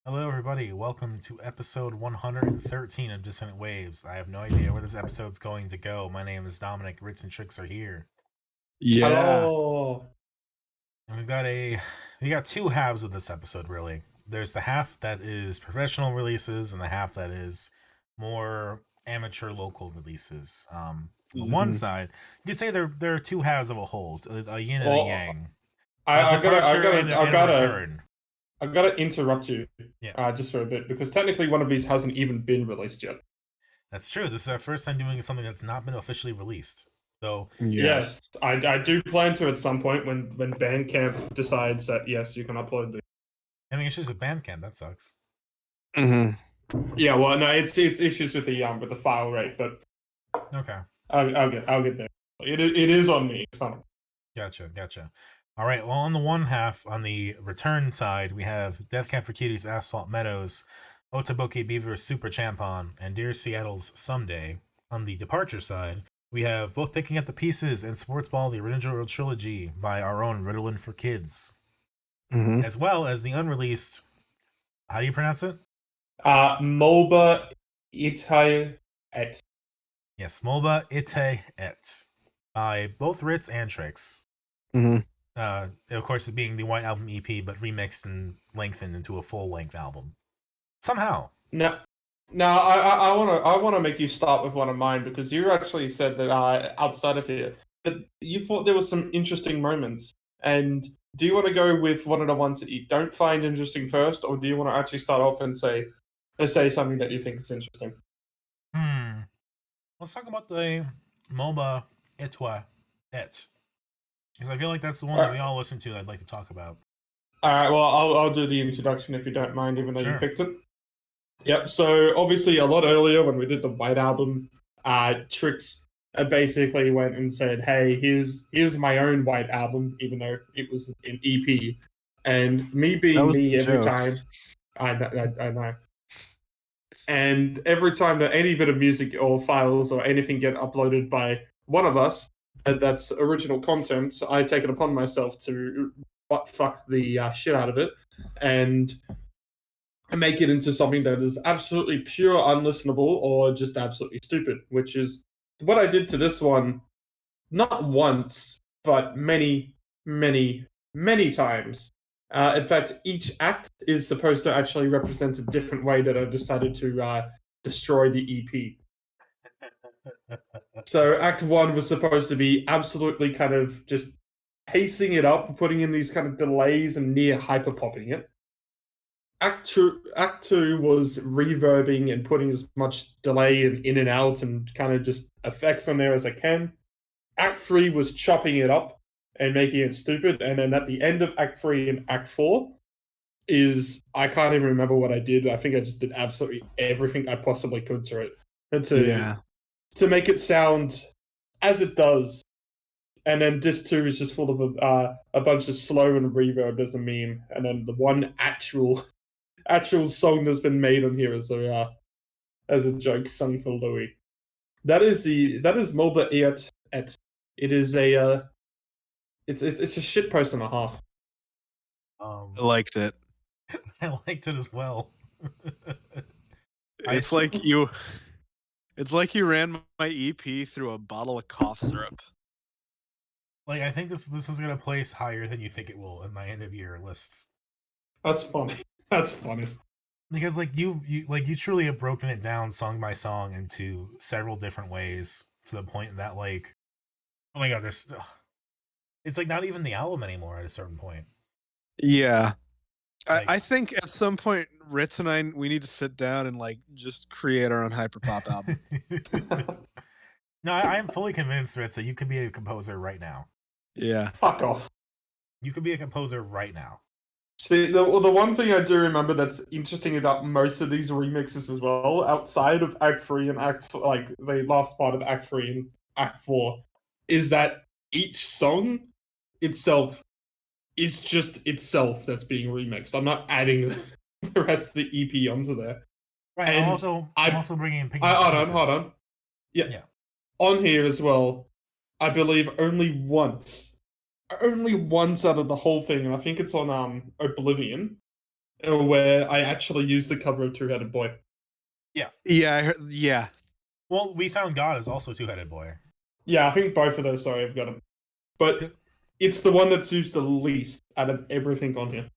Hello, everybody. Welcome to episode 113 of Dissonant Waves. I have no idea where this episode's going to go. My name is Dominic. Ritz and Trix are here, Yeah. Hello. and we got two halves of this episode. Really, there's the half that is professional releases, and the half that is more amateur local releases. On the one Mhm. side, you could say there are two halves of a whole, a yin and a Well, yang, I, a I gotta, I departure gotta, and I a gotta, return. I gotta interrupt you, Yeah, just for a bit because technically one of these hasn't even been released yet. that's true. This is our first time doing something that's not been officially released. So Yes. Yes, I do plan to at some point when Bandcamp decides that yes, you can upload the. having issues with Bandcamp, that sucks. hmm Yeah, well, no, it's issues with the file rate, but Okay. I'll get there. It is on me. It's not. Gotcha. All right. Well, on the one half, on the return side, we have Death Camp for Cutie's Asphalt Meadows, Otoboke Beaver's Super Champon, and Dear Seattle's Someday. On the departure side, we have both Picking Up the Pieces and Sportsball the Original Trilogy by our own Ritalin for Kids, hmm as well as the unreleased. How do you pronounce it? mublA etihW. Yes, MOBA Ite Et by both Ritz and Trix. hmm Of course, it being the White Album EP, but remixed and lengthened into a full length album. Somehow. No, no, I wanna make you start with one of mine because you actually said that outside of here that you thought there was some interesting moments. And do you want to go with one of the ones that you don't find interesting first, or do you want to actually start off and say something that you think is interesting? Let's talk about the MOBA Etwa Et. Because I feel like that's the one that we all listen to I'd like to talk about. All right. Well, I'll do the introduction if you don't mind, even though you Sure. picked it. Yep. So obviously, a lot earlier when we did the White Album, Trix basically went and said, "Hey, here's my own White Album," even though it was an EP. And me That being was me, the every joke. time I know. And every time that any bit of music or files or anything get uploaded by one of us, that's original content, I take it upon myself to butt fuck the shit out of it and make it into something that is absolutely pure unlistenable or just absolutely stupid, which is what I did to this one, not once, but many, many, many times. In fact, each act is supposed to actually represent a different way that I decided to destroy the EP. So, Act 1 was supposed to be absolutely kind of just pacing it up, putting in these kind of delays and near hyper popping it. Act 2 was reverbing and putting as much delay and in and out and kind of just effects on there as I can. Act 3 was chopping it up and making it stupid. And then at the end of Act 3 and Act 4 is I can't even remember what I did. I think I just did absolutely everything I possibly could to it and Yeah. to make it sound as it does. And then Disc 2 is just full of a bunch of slow and reverb as a meme. And then the one actual song that's been made on here as a joke sung for Louis. That is MOBA Et. It is a it's a shit post and a half. I liked it. I liked it as well. It's like you ran my EP through a bottle of cough syrup. Like, I think this is gonna place higher than you think it will in my end of year lists. That's funny. That's funny. Because you truly have broken it down song by song into several different ways to the point that, like, oh my god, it's like not even the album anymore at a certain point. Yeah. Like- I think at some point Ritz and we need to sit down and like just create our own hyperpop album. No, I am fully convinced, Ritz, that you could be a composer right now. Yeah. Fuck off. You could be a composer right now. See, the one thing I do remember that's interesting about most of these remixes as well, outside of Act 3 and like the last part of Act 3 and Act 4, is that each song itself is just itself that's being remixed. I'm not adding the rest of the EP onto there. Right. And I'm also bringing in Picking Hold Up the on. Pieces. Yeah. On here as well, I believe only once out of the whole thing, and I think it's on Oblivion, where I actually used the cover of Two-Headed Boy. Yeah, I heard, yeah. Well, We Found God is also Two-Headed Boy. Yeah, I think both of those. Sorry, I've got them. But it's the one that's used the least out of everything on here.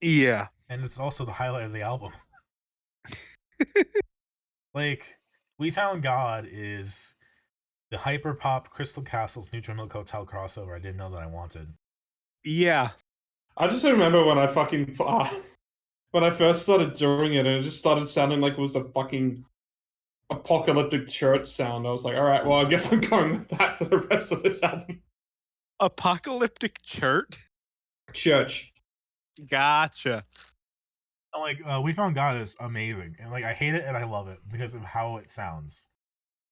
Yeah. And it's also the highlight of the album. Like, We Found God is the hyperpop Crystal Castles Neutral Milk Hotel crossover I didn't know that I wanted. Yeah. I just remember when I fucking when I first started doing it, and it just started sounding like it was a fucking apocalyptic church sound. I was like, all right, well, I guess I'm going with that for the rest of this album. Apocalyptic church? Church. Gotcha. Like, We Found God is amazing. And, like, I hate it and I love it because of how it sounds.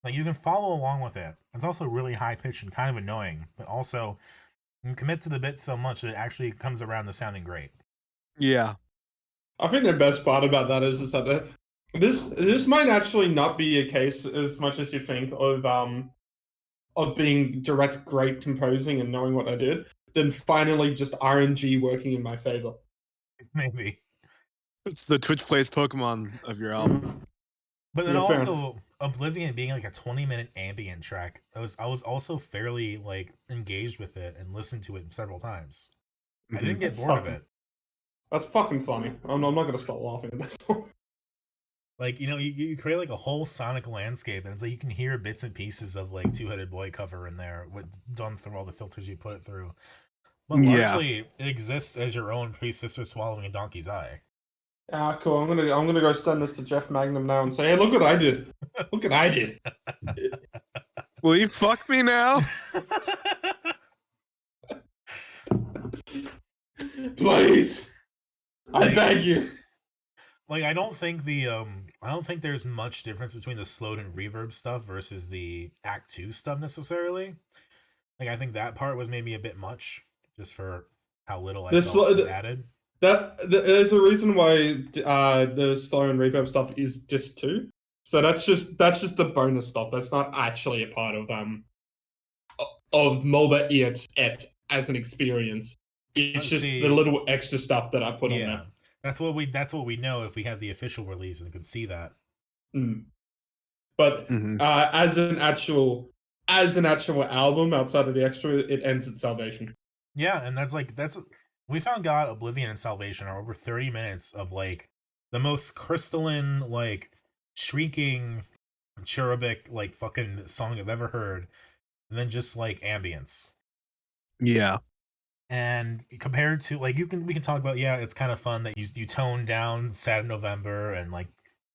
Like, you can follow along with it. It's also really high-pitched and kind of annoying, but also you can commit to the bit so much that it actually comes around to sounding great. Yeah. I think the best part about that is that this might actually not be a case as much as you think of being direct great composing and knowing what I did, then finally just RNG working in my favor. Maybe. It's the Twitch Plays Pokemon of your album. But then Yeah, fair also Oblivion being like a 20-minute ambient track, I was also fairly like engaged with it and listened to it several times. I didn't get That's bored of fucking- it. That's fucking funny. I'm not gonna stop laughing at this one. Like, you create like a whole sonic landscape, and it's like you can hear bits and pieces of like Two-Headed Boy cover in there, done through all the filters you put it through. But Yeah. largely, it exists as your own pre-sister swallowing a donkey's eye. Ah, cool. I'm gonna go send this to Jeff Magnum now and say, hey, look what I did. Look what I did. Will you fuck me now? Please. I beg you. Like, I don't think there's much difference between the slowed and reverb stuff versus the Act 2 stuff necessarily. Like, I think that part was maybe a bit much, just for how little I felt was added. There's a reason why the slow and reverb stuff is disc 2. So that's just the bonus stuff. That's not actually a part of mublA et as an experience. It's just the little extra stuff that I put on there. That's what we know if we have the official release and can see that. But as an actual album outside of the extra, it ends at Salvation. Yeah, and that's We Found God, Oblivion, and Salvation are over 30 minutes of like the most crystalline, like shrieking, cherubic, like fucking song I've ever heard, and then just like ambience. Yeah. And compared to like we can talk about, yeah, it's kind of fun that you tone down Sad in November and like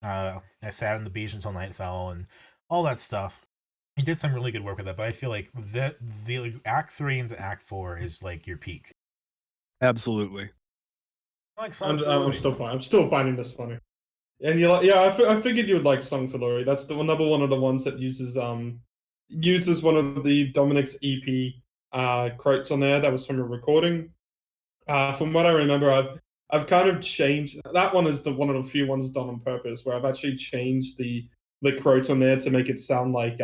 I sat on the beach until night fell and all that stuff. He did some really good work with that, but I feel like the like, Act 3 into Act 4 is like your peak. Absolutely. I'm still finding this funny. And you like, yeah, I figured you would like Song for Lori. That's the another one of the ones that uses one of the Dominic's EP quotes on there that was from a recording. From what I remember, I've kind of changed. That one is one of the few ones done on purpose, where I've actually changed the quote on there to make it sound like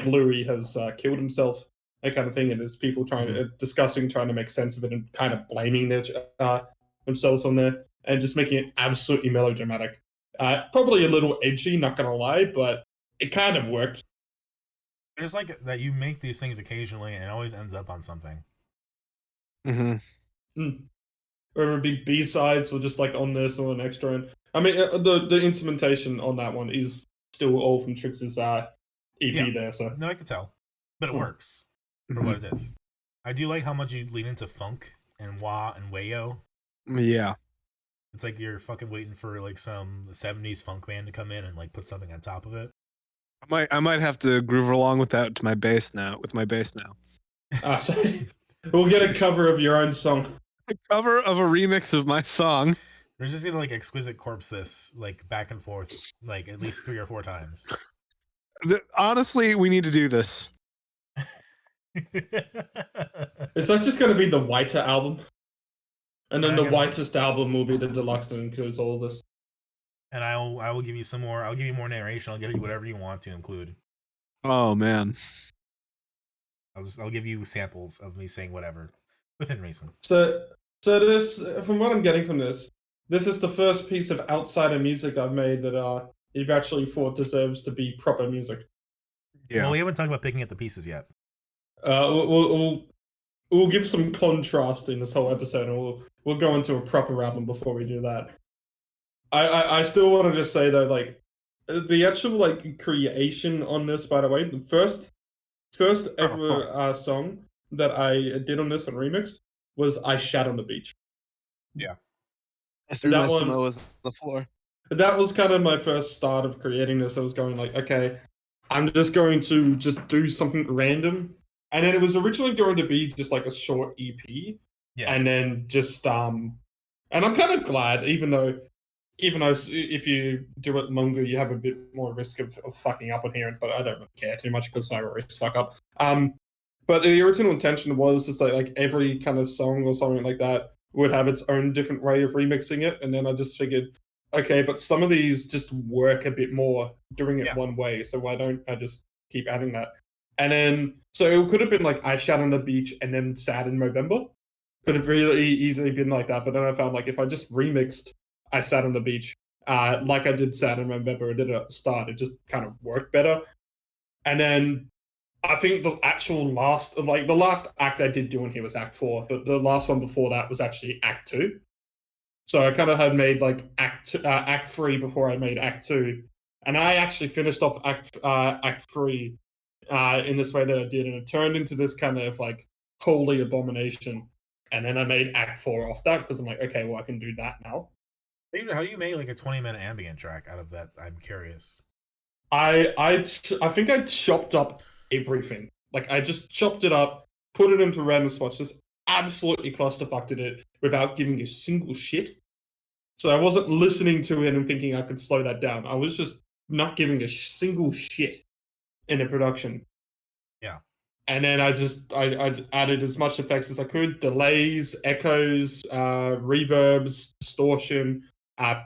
Louis has killed himself, that kind of thing, and there's people trying to make sense of it and kind of blaming themselves on there and just making it absolutely melodramatic. Probably a little edgy, not gonna lie, but it kind of worked. I just like that you make these things occasionally and it always ends up on something. Whether it be B-sides or just like on this or an extra. And I mean, the instrumentation on that one is still all from Trix's EP there. So no, I can tell, but it works for what it is. I do like how much you lean into funk and wah and wayo. Yeah. It's like you're fucking waiting for like some 70s funk band to come in and like put something on top of it. I might have to groove along with that to my bass now. Sorry. We'll get a cover of your own song. A cover of a remix of my song. We're just gonna like exquisite corpse this like back and forth like at least 3 or 4 times. Honestly, we need to do this. Is that just gonna be the whiter album? And then the whitest album will be the deluxe that includes all of this. And I will give you some more. I'll give you more narration. I'll give you whatever you want to include. Oh man. I'll give you samples of me saying whatever within reason. So this, from what I'm getting from this, this is the first piece of outsider music I've made that you've actually thought deserves to be proper music. Yeah. Well, we haven't talked about picking at the pieces yet. We'll give some contrast in this whole episode, and we'll go into a proper album before we do that. I still want to just say though, like the actual like creation on this, by the way, the first ever song that I did on this and remixed was "I Shat on the Beach." Yeah, I threw That my one- Samoas on the floor. That was kind of my first start of creating this. I was going like, okay, I'm just going to just do something random, and then it was originally going to be just like a short EP, yeah. and then just and I'm kind of glad, even though if you do it longer, you have a bit more risk of fucking up on here, but I don't really care too much because I always fuck up. But the original intention was just like every kind of song or something like that would have its own different way of remixing it, and then I just figured, okay, but some of these just work a bit more doing it one way, so why don't I just keep adding that? And then, so it could have been like I Shat on the Beach and then Sad in November. Could have really easily been like that, but then I found like if I just remixed I Sat on the Beach, like I did Sad in November, I did it at the start, it just kind of worked better. And then I think the last act I did do in here was Act 4, but the last one before that was actually Act 2. So I kind of had made like Act 3 before I made Act 2, and I actually finished off Act 3 in this way that I did, and it turned into this kind of like holy abomination. And then I made Act 4 off that because I'm like, okay, well I can do that now. How do you make like a 20-minute ambient track out of that? I'm curious. I think I chopped up everything. Like I just chopped it up, put it into random spots, just absolutely clusterfucked it without giving a single shit. So I wasn't listening to it and thinking I could slow that down. I was just not giving a single shit in the production. Yeah. And then I added as much effects as I could: delays, echoes, reverbs, distortion,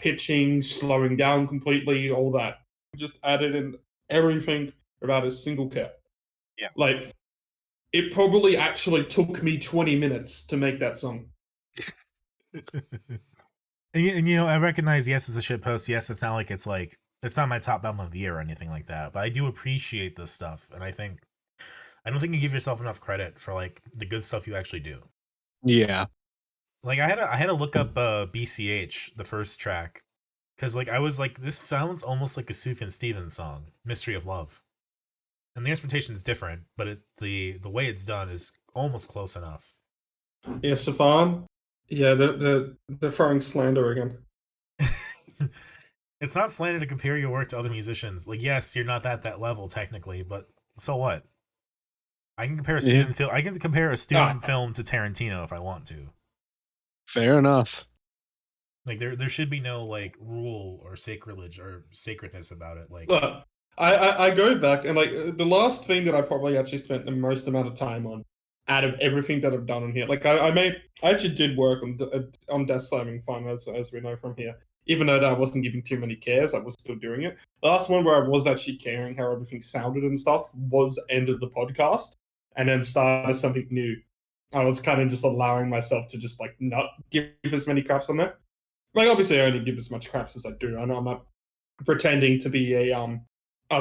pitching, slowing down completely, all that. Just added in everything without a single care. Yeah. Like, it probably actually took me 20 minutes to make that song. And you know, I recognize, yes, it's a shit post. Yes, it's not my top album of the year or anything like that. But I do appreciate this stuff, and I don't think you give yourself enough credit for like the good stuff you actually do. Yeah. Like I had to look up BCH, the first track, because like I was like, this sounds almost like a Sufjan Stevens song, "Mystery of Love," and the instrumentation is different, but the way it's done is almost close enough. Yeah, Stefan. Yeah, they're throwing slander again. It's not slander to compare your work to other musicians. Like, yes, you're not at that level technically, but so what? I can compare a student film. I can compare a student film to Tarantino if I want to. Fair enough. Like there should be no like rule or sacrilege or sacredness about it. Like, Look, I go back and like the last thing that I probably actually spent the most amount of time on out of everything that I've done on here. Like I actually did work on Death Slamming Fun, as we know from here. Even though I wasn't giving too many cares, I was still doing it. The last one where I was actually caring how everything sounded and stuff was End of the Podcast, and then started something new. I was kind of just allowing myself to just like not give as many craps on that. Like obviously I only give as much craps as I do. I know I'm not pretending to be a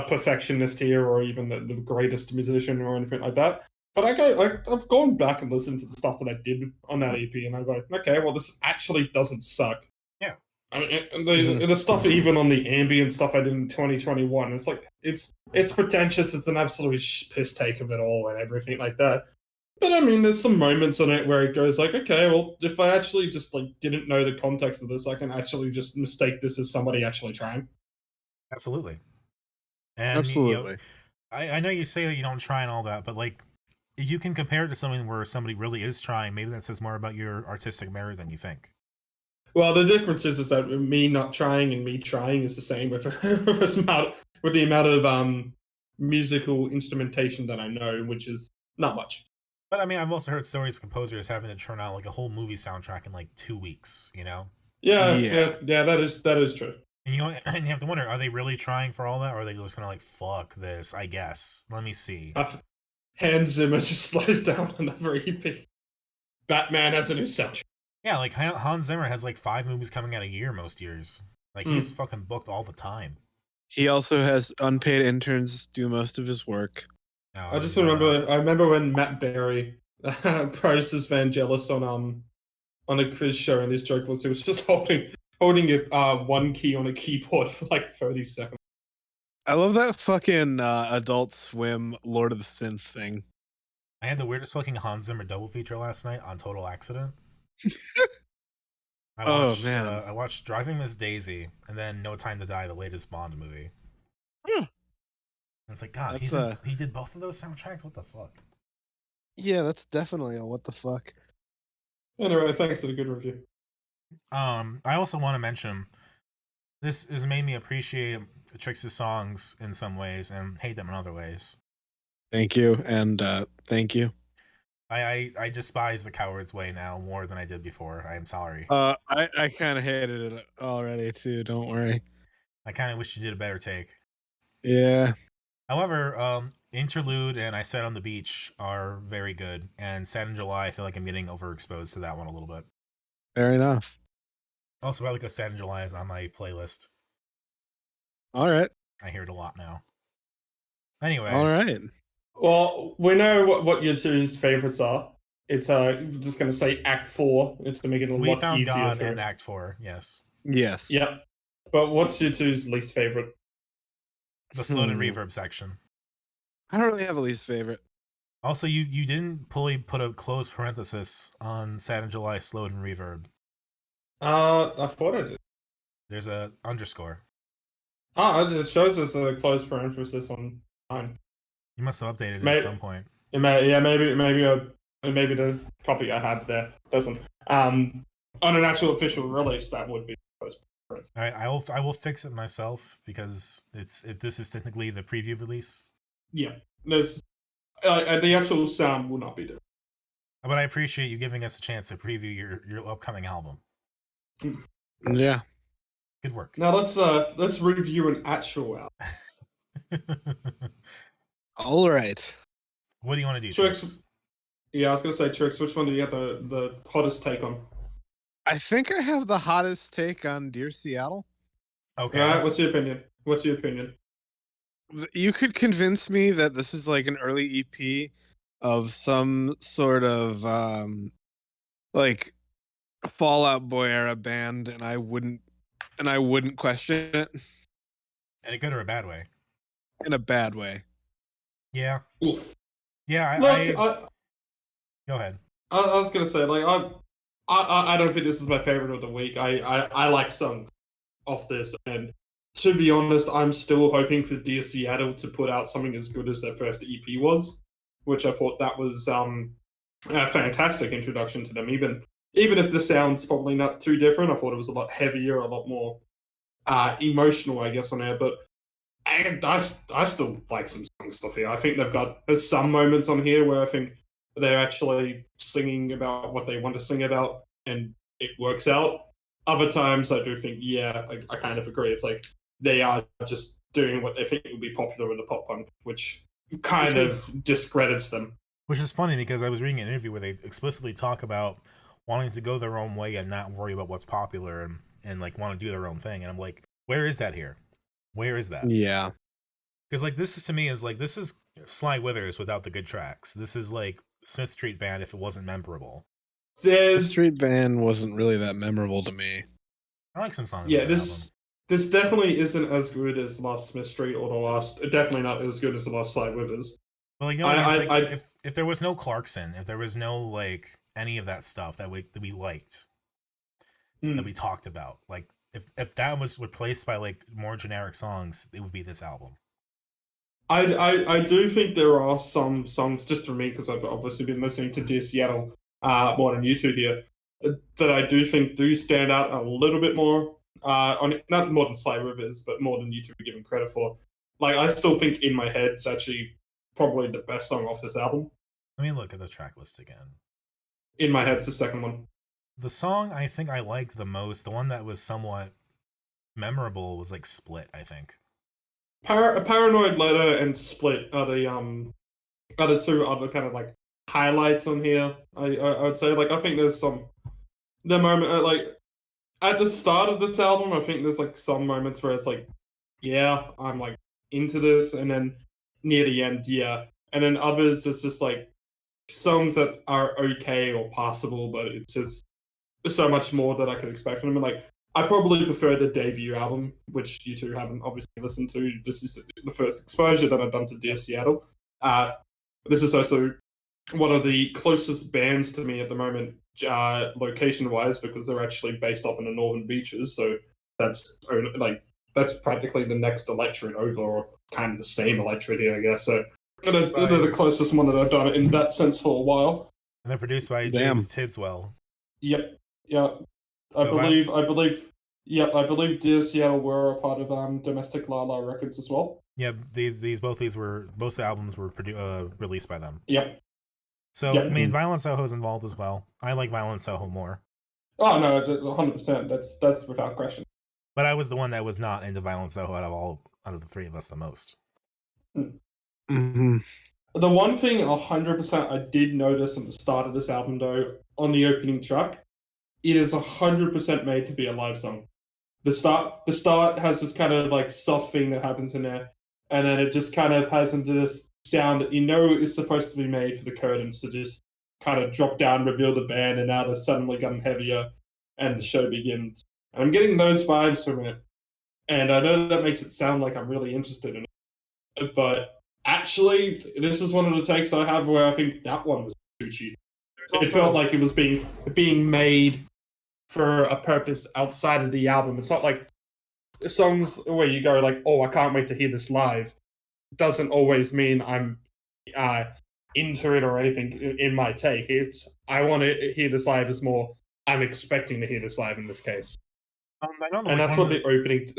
perfectionist here or even the greatest musician or anything like that. But I've gone back and listened to the stuff that I did on that EP, and I go, okay, well this actually doesn't suck. Yeah. I mean, the stuff even on the ambient stuff I did in 2021, it's like it's pretentious. It's an absolute piss take of it all and everything like that. But I mean, there's some moments on it where it goes like, okay, well, if I actually just like didn't know the context of this, I can actually just mistake this as somebody actually trying. absolutely. And Absolutely. I know you say that you don't try and all that, but like, if you can compare it to something where somebody really is trying, maybe that says more about your artistic merit than you think. Well, the difference is that me not trying and me trying is the same with with the amount of musical instrumentation that I know, which is not much. But I mean, I've also heard stories of composers having to churn out like a whole movie soundtrack in like 2 weeks. You know? Yeah, Yeah. that is true. And and you have to wonder, are they really trying for all that, or are they just kind of like, fuck this? I guess. Let me see. Hans Zimmer just slows down another EP. Batman has a new soundtrack. Yeah, like Hans Zimmer has like 5 movies coming out a year most years. Like he's Mm. fucking booked all the time. He also has unpaid interns do most of his work. No, I just didn't know that. remember. I remember when Matt Berry praises Vangelis on a quiz show, and his joke was he was just holding one key on a keyboard for like 30 seconds. I love that fucking Adult Swim Lord of the Synth thing. I had the weirdest fucking Hans Zimmer double feature last night on total accident. Oh, man. I watched Driving Miss Daisy and then No Time to Die, the latest Bond movie. Yeah. And it's like, God, That's he did both of those soundtracks. What the fuck? Yeah, that's definitely a what the fuck. Anyway, thanks for the good review. I also want to mention this has made me appreciate Trix's songs in some ways and hate them in other ways. Thank you, and thank you. I despise The Coward's Way now more than I did before. I am sorry. I kind of hated it already too. Don't worry. I kind of wish you did a better take. Yeah. However, Interlude and I Sat on the Beach are very good, and Sad in July, I feel like I'm getting overexposed to that one a little bit. Fair enough. Also, I like Sad in July is on my playlist. All right. I hear it a lot now. Anyway. All right. Well, we know what your two's favorites are. It's just gonna say Act 4. It's to make it a We lot Found easier God for and it. Act 4, yes. Yes. Yep. But what's your two's least favorite? The slowed and reverb section. I don't really have a least favorite. Also, you didn't fully put a closed parenthesis on Sad in July slowed and reverb. I thought I did. There's a underscore. It shows us a closed parenthesis on mine. You must have updated it Maybe- at some point. Maybe the copy I had there doesn't. On an actual official release, that would be closed parenthesis. All right, I will fix it myself because this is technically the preview release. Yeah, there's the actual sound will not be different. But I appreciate you giving us a chance to preview your upcoming album. Yeah. Good work. Now let's review an actual album. All right. What do you want to do, Trix? Trix? Yeah, I was gonna say, Trix, which one do you get the hottest take on? I think I have the hottest take on Dear Seattle. Okay. All right, what's your opinion? What's your opinion? You could convince me that this is like an early EP of some sort of like Fallout Boy era band, and I wouldn't question it In a good or a bad way? in a bad way. Yeah. Oof. Yeah. Look, Go ahead. I was gonna say, like, I don't think this is my favorite of the week. I like some of this, and to be honest, I'm still hoping for Dear Seattle to put out something as good as their first EP was, which I thought that was a fantastic introduction to them. Even if the sound's probably not too different, I thought it was a lot heavier, a lot more emotional, I guess, on there. But I still like some stuff here. I think there's some moments on here where I think they're actually singing about what they want to sing about, and it works out. Other times, I do think, yeah, I kind of agree. It's like they are just doing what they think would be popular in the pop punk, which kind of discredits them. Which is funny because I was reading an interview where they explicitly talk about wanting to go their own way and not worry about what's popular and like want to do their own thing. And I'm like, where is that here? Where is that? Yeah. Because like this is to me is like this is Sly Withers without the good tracks. This is like Smith Street Band if it wasn't memorable. The Street Band wasn't really that memorable to me. I like some songs. Yeah, on this definitely isn't as good as Last Smith Street or the last. Definitely not as good as the last Sly Withers. But like, you know, if there was no Clarkson, if there was no like any of that stuff that we liked, that we talked about, like if that was replaced by like more generic songs, it would be this album. I do think there are some songs, just for me, because I've obviously been listening to Dear Seattle more than you two here, that I do think do stand out a little bit more. Not more than Sly Rivers, but more than you two are giving credit for. Like, I still think In My Head is actually probably the best song off this album. Let me look at the track list again. In My Head's the second one. The song I think I liked the most, the one that was somewhat memorable, was like Split, I think. Paranoid Letter and Split are the two other kind of like highlights on here. I would say, like, I think there's some the moment, like at the start of this album, I think there's like some moments where it's like, yeah, I'm like into this, and then near the end, yeah, and then others it's just like songs that are okay or passable, but it's just so much more that I could expect from them. And like, I probably prefer the debut album, which you two haven't obviously listened to. This is the first exposure that I've done to Dear Seattle. This is also one of the closest bands to me at the moment, location-wise, because they're actually based up in the northern beaches. So that's like that's practically the next electorate over, or kind of the same electorate here, I guess. So they're the closest one that I've done in that sense for a while. And they're produced by Damn. James Tidswell. Yep. Yeah. I believe. Yep. I believe Dear Seattle were a part of Domestic Lala Records as well. Yeah, both albums were released by them. Yep. So Yep. I mean, Violent Soho's involved as well. I like Violent Soho more. Oh no, 100%. That's without question. But I was the one that was not into Violent Soho out of the three of us the most. Mm-hmm. The one thing 100% I did notice at the start of this album, though, on the opening track, it is 100% made to be a live song. The start has this kind of like soft thing that happens in there, and then it just kind of has into this sound that you know is supposed to be made for the curtains to just kind of drop down, reveal the band, and now they're suddenly gotten heavier, and the show begins. And I'm getting those vibes from it, and I know that makes it sound like I'm really interested in it, but actually, this is one of the takes I have where I think that one was too cheesy. It felt like it was being made for a purpose outside of the album. It's not like songs where you go like, "Oh, I can't wait to hear this live." Doesn't always mean I'm into it or anything in my take. It's I want to hear this live is more I'm expecting to hear this live in this case. And that's what the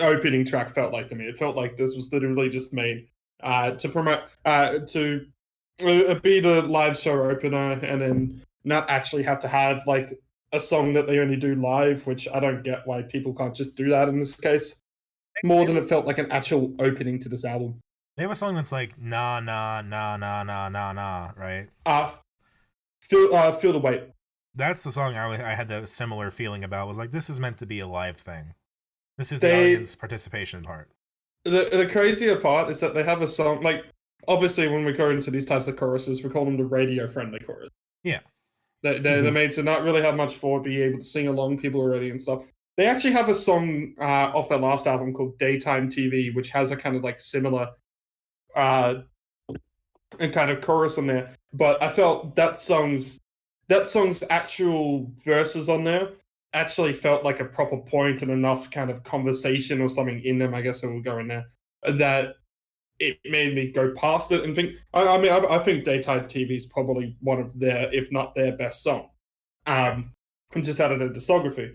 opening track felt like to me. It felt like this was literally just made to promote to be the live show opener, and then not actually have to have like a song that they only do live, which I don't get why people can't just do that in this case. More than it felt like an actual opening to this album. They have a song that's like nah nah nah nah nah nah nah, right? Feel the Weight. That's the song I had the similar feeling about. Was like, this is meant to be a live thing. This is the audience participation part. The crazier part is that they have a song like, obviously when we go into these types of choruses, we call them the radio friendly chorus. Yeah. They're made to not really have much for, be able to sing along, people already and stuff. They actually have a song off their last album called Daytime TV, which has a kind of like similar and kind of chorus on there. But I felt that song's actual verses on there actually felt like a proper point and enough kind of conversation or something in them, I guess it will go in there, that it made me go past it and think. I think Daytime TV is probably one of their, if not their best song, just out of their discography.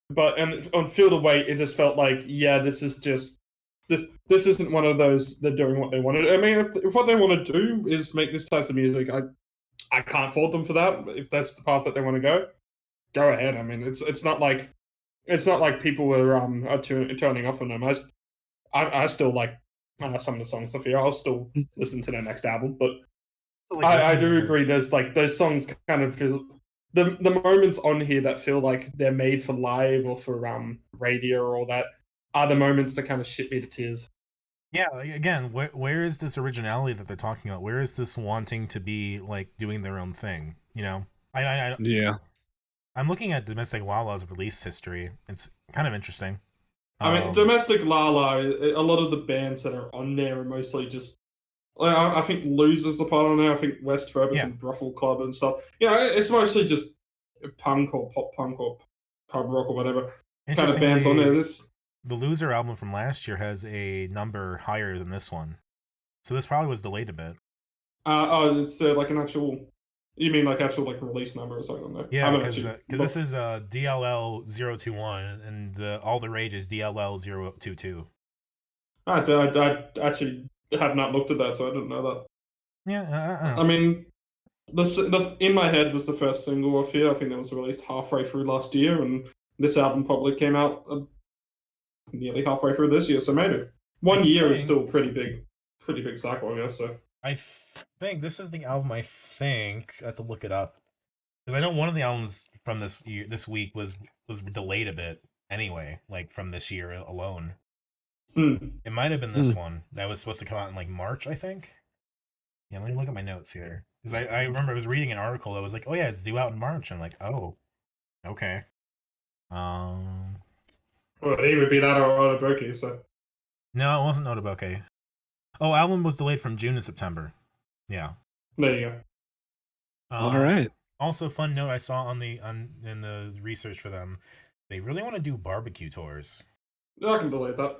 But and on Feel the Weight, it just felt like, yeah, this is just this isn't one of those. They're doing what they wanted. I mean, if what they want to do is make this type of music, I can't fault them for that. If that's the path that they want to go ahead. I mean, it's not like people are turning off on them. I still like some of the songs off here. I'll still listen to their next album, but I do agree. There's like those songs kind of feel the moments on here that feel like they're made for live or for radio or all that are the moments that kind of shit me to tears. Yeah, again, where is this originality that they're talking about? Where is this wanting to be like doing their own thing? You know, Yeah. I'm looking at Domestic Lala's release history. It's kind of interesting. I mean, Domestic Lala, a lot of the bands that are on there are mostly just. I think Losers are part on there. I think West Fergus and Brothel Club and stuff. You know, it's mostly just punk or pop punk or pub rock or whatever kind of bands on there. The Loser album from last year has a number higher than this one, so this probably was delayed a bit. It's like an actual. You mean like actual like release number or something on there? Yeah, because this is DLL 021 and all the rage is DLL 022. I actually have not looked at that, so I didn't know that. Yeah, I mean, the In My Head was the first single off here. I think that was released halfway through last year, and this album probably came out nearly halfway through this year. So maybe 1 year is still pretty big cycle, I guess. So I think this is the album. I have to look it up because I know one of the albums from this week was delayed a bit anyway, like from this year alone. It might have been this one that was supposed to come out in like March, I think. Yeah, let me look at my notes here. Because I remember I was reading an article that was like, oh yeah, it's due out in March. I'm like, oh, okay. Well, it would be that or Otoboke, so. No, it wasn't Otoboke. Oh, album was delayed from June to September. Yeah. There you go. All right. Also, fun note I saw in the research for them, they really want to do barbecue tours. I can believe that.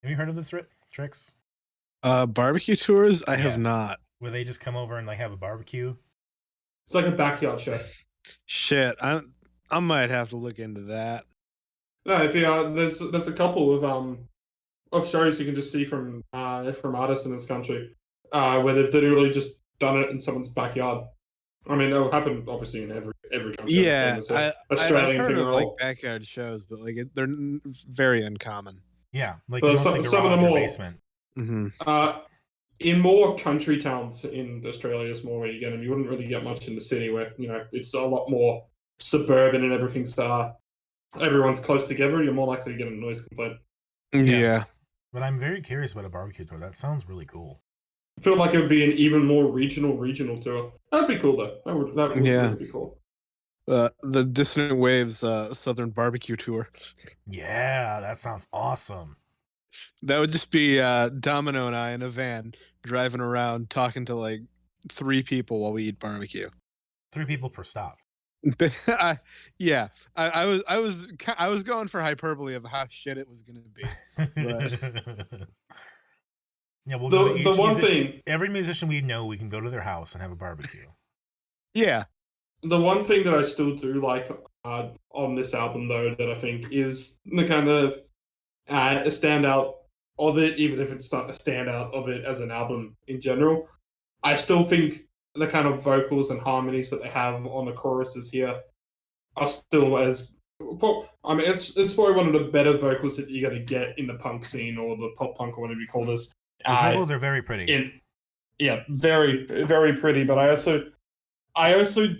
Have you heard of this, Trix? Barbecue tours? I have Yes. not. Where they just come over and like have a barbecue. It's like a backyard show. Shit, I might have to look into that. No, if you there's a couple of shows you can just see from artists in this country, where they've literally just done it in someone's backyard. I mean, it'll happen obviously in every country. Yeah, Australian I've heard thing of at like all. backyard shows, but like very very uncommon. Yeah, like But mostly some of garage them or all- basement. Mm-hmm. In more country towns in Australia is more where you get them. You wouldn't really get much in the city where, it's a lot more suburban and everything's everyone's close together. You're more likely to get a noise complaint. Yeah. But I'm very curious about a barbecue tour. That sounds really cool. I feel like it would be an even more regional tour. That'd be cool though. That would really be cool. The Dissonant Waves Southern Barbecue Tour. Yeah, that sounds awesome. That would just be Domino and I in a van driving around talking to like 3 people while we eat barbecue. 3 people per stop. I was going for hyperbole of how shit it was gonna be. But... Yeah, we'll go to the one thing, every musician we know, we can go to their house and have a barbecue. Yeah. The one thing that I still do like on this album, though, that I think is the kind of a standout of it, even if it's not a standout of it as an album in general, I still think the kind of vocals and harmonies that they have on the choruses here are still as... I mean, it's probably one of the better vocals that you're going to get in the punk scene or the pop punk or whatever you call this. The vocals are very pretty. Yeah, very, very pretty, but I also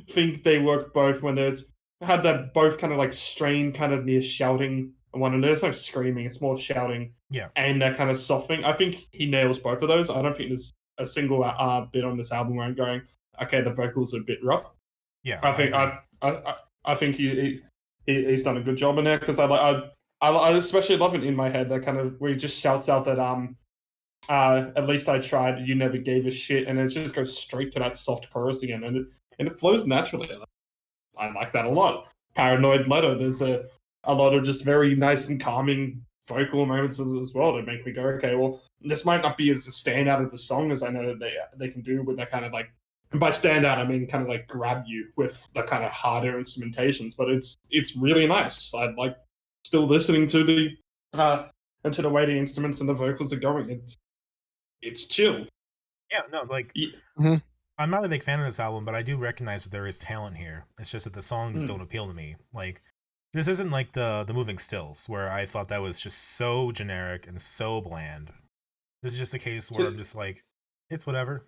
think they work both when it's had that both kind of like strain, kind of near shouting one, and there's no screaming, it's more shouting. Yeah. And that kind of softening. I think he nails both of those. I don't think there's a single bit on this album where I'm going, okay, the vocals are a bit rough. Yeah. I think he's done a good job in there, because I especially love it in my head, that kind of where he just shouts out that at least I tried, you never gave a shit, and it just goes straight to that soft chorus again, and it flows naturally. I like that a lot. Paranoid Letter, there's a lot of just very nice and calming vocal moments as well that make me go, okay, well, this might not be as a standout of the song as I know that they can do with that kind of like, and by standout I mean kind of like grab you with the kind of harder instrumentations, but it's really nice. I like still listening to the and to the way the instruments and the vocals are going. It's chill. Yeah, no, like I'm not a big fan of this album, but I do recognize that there is talent here. It's just that the songs don't appeal to me. Like, this isn't like the Moving Stills, where I thought that was just so generic and so bland. This is just a case where I'm just like, it's whatever.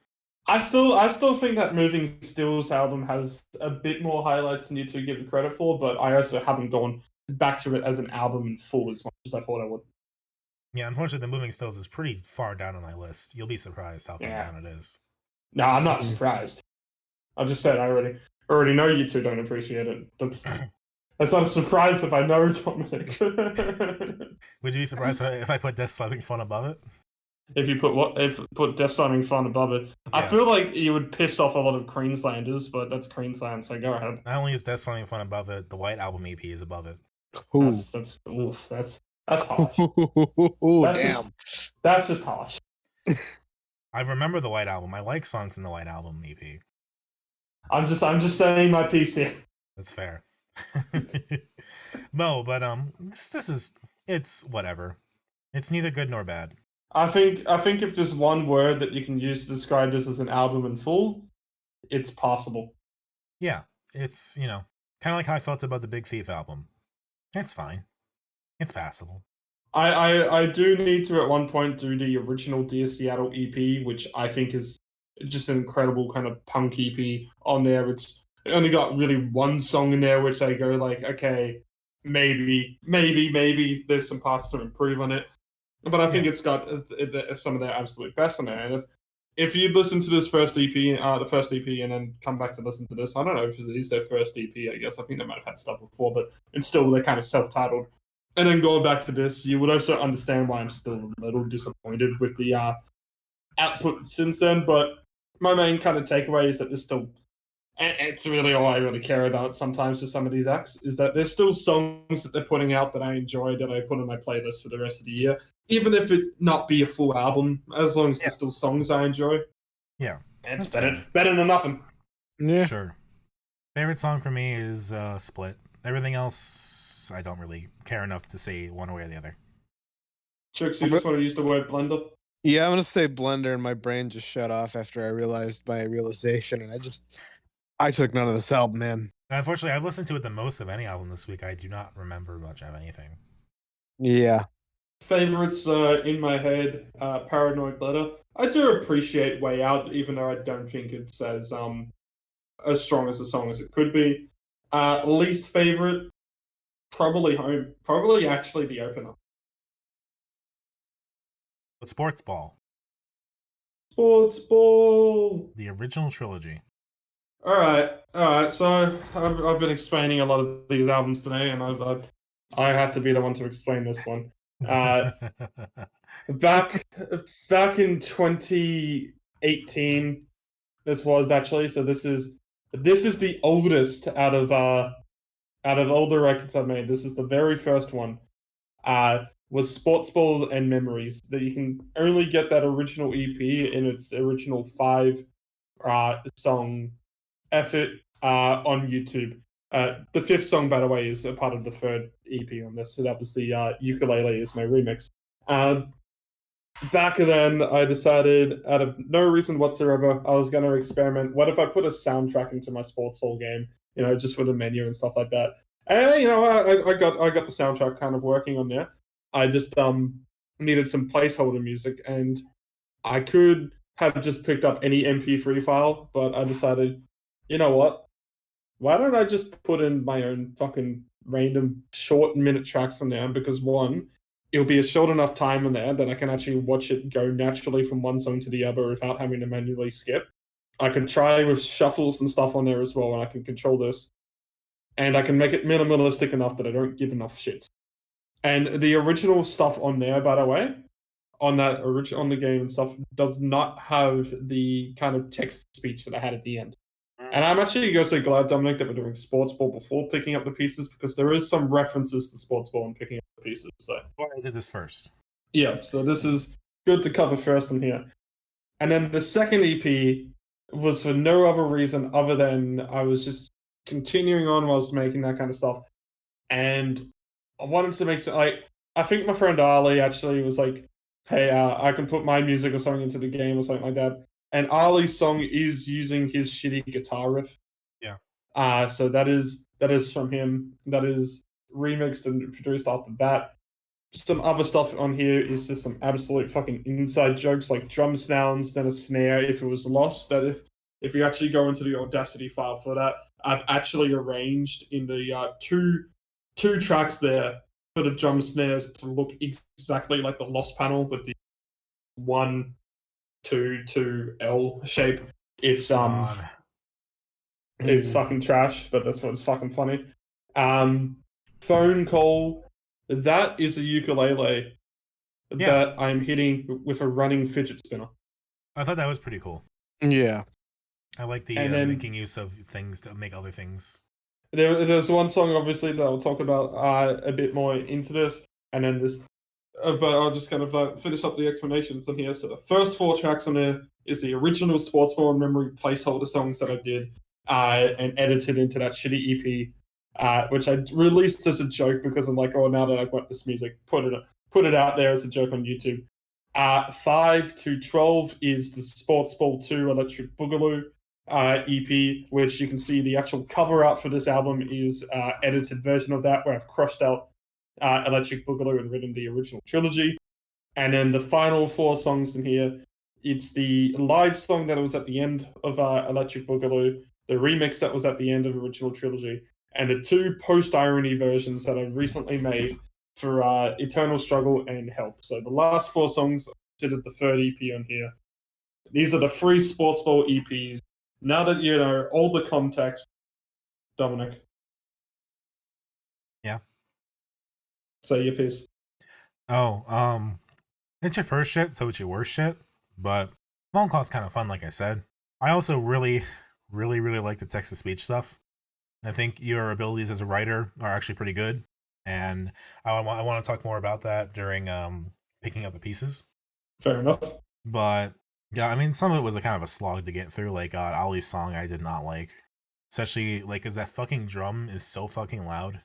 I still think that Moving Stills album has a bit more highlights than you two give it credit for, but I also haven't gone back to it as an album in full as much as I thought I would. Yeah, unfortunately, the Moving Stills is pretty far down on my list. You'll be surprised how far down it is. No, I'm not surprised. I just said I already know you two don't appreciate it. That's not a surprise if I know, Dominic. Would you be surprised if I put Death Slamming Fun above it? If you put Death Slamming Fun above it, yes. I feel like you would piss off a lot of Queenslanders, but that's Queensland, so go ahead. Not only is Death Slamming Fun above it, the White Album EP is above it. That's harsh. Damn. That's just harsh. I remember the White Album. I like songs in the White Album EP. I'm just saying my piece here. That's fair. No, but it's whatever. It's neither good nor bad. I think if there's one word that you can use to describe this as an album in full, it's possible. Yeah, it's kind of like how I felt about the Big Thief album. It's fine. It's passable. I do need to at one point do the original Dear Seattle EP, which I think is just an incredible kind of punk EP on there. It's I only got really one song in there, which I go like, okay, maybe there's some parts to improve on it. But I think it's got some of their absolute best on there. And if you listen to this first EP, the first EP, and then come back to listen to this, I don't know if it is their first EP. I guess I think they might have had stuff before, but it's still they're kind of self-titled. And then going back to this, you would also understand why I'm still a little disappointed with the output since then. But my main kind of takeaway is that there's still, and it's really all I really care about sometimes with some of these acts, is that there's still songs that they're putting out that I enjoy, that I put on my playlist for the rest of the year, even if it not be a full album, as long as there's still songs I enjoy. Yeah. And it's better than nothing. Yeah. Sure. Favorite song for me is Split. Everything else, I don't really care enough to say one way or the other. Trix, you just want to use the word blender? Yeah, I'm gonna say Blender, and my brain just shut off after I realized my realization, and I took none of this album, man. Unfortunately, I've listened to it the most of any album this week. I do not remember much of anything. Yeah. Favorites in my head, Paranoid Letter. I do appreciate Way Out, even though I don't think it's as strong as a song as it could be. Least favorite, probably Home. Probably actually the opener. But Sportsball, Sportsball, the original trilogy. All right. So I've been explaining a lot of these albums today, and I had to be the one to explain this one. Back in 2018, this was actually. So this is the oldest out of older records I've made. This is the very first one. Was Sportsball and Memories, that you can only get that original EP in its original 5 song effort on YouTube. The 5th song, by the way, is a part of the 3rd EP on this, so that was the Ukulele is my remix. Back then, I decided, out of no reason whatsoever, I was going to experiment. What if I put a soundtrack into my Sportsball game, just for the menu and stuff like that? And, I got the soundtrack kind of working on there. I just needed some placeholder music, and I could have just picked up any MP3 file, but I decided, you know what? Why don't I just put in my own fucking random short minute tracks on there? Because one, it'll be a short enough time in there that I can actually watch it go naturally from one song to the other without having to manually skip. I can try with shuffles and stuff on there as well, and I can control this. And I can make it minimalistic enough that I don't give enough shits. And the original stuff on there, by the way, on the game and stuff, does not have the kind of text speech that I had at the end. And I'm actually so glad, Dominic, that we're doing Sportsball before picking up the pieces, because there is some references to Sportsball and picking up the pieces. So I did this first. Yeah, so this is good to cover first in here. And then the second EP was for no other reason other than I was just continuing on while I was making that kind of stuff. And I wanted to make I think my friend Ali actually was like, hey, I can put my music or something into the game or something like that. And Ali's song is using his shitty guitar riff. Yeah. So that is from him. That is remixed and produced after that. Some other stuff on here is just some absolute fucking inside jokes, like drum sounds, then a snare if it was lost. That if you actually go into the Audacity file for that, I've actually arranged in the two tracks there for the drum snares to look exactly like the lost panel with the 1, 2, 2 L shape. It's fucking trash, but that's what's fucking funny. Phone call. That is a ukulele that I'm hitting with a running fidget spinner. I thought that was pretty cool. Yeah. I like the making use of things to make other things. There's one song, obviously, that I'll talk about a bit more into this, and then this. But I'll just kind of finish up the explanations on here. So the first 4 tracks on there is the original Sportsball and Memory placeholder songs that I did and edited into that shitty EP, which I released as a joke because I'm like, oh, now that I've got this music, put it out there as a joke on YouTube. 5 to 12 is the Sportsball 2 Electric Boogaloo EP, which you can see the actual cover art for this album is edited version of that, where I've crushed out Electric Boogaloo and written the original trilogy. And then the final 4 songs in here, it's the live song that was at the end of Electric Boogaloo, the remix that was at the end of Original Trilogy, and the 2 post-irony versions that I've recently made for Eternal Struggle and Help. So the last 4 songs are considered the 3rd EP on here. These are the free Sportsball EPs. Now that you know all the context, Dominic. Yeah. Say your piece. Oh, it's your first shit, so it's your worst shit. But phone call's kind of fun, like I said. I also really like the text-to-speech stuff. I think your abilities as a writer are actually pretty good, and I want to talk more about that during picking up the pieces. Fair enough. But yeah, I mean, some of it was a kind of a slog to get through. Like Ollie's song, I did not like, especially like because that fucking drum is so fucking loud.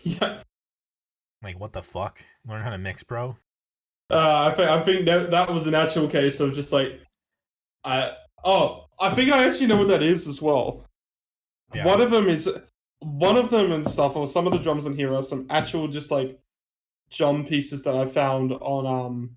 Yeah. Like, what the fuck? Learn how to mix, bro. I think that was an actual case of just like, I think I actually know what that is as well. Yeah. One of them and stuff, or some of the drums in here are some actual just like drum pieces that I found on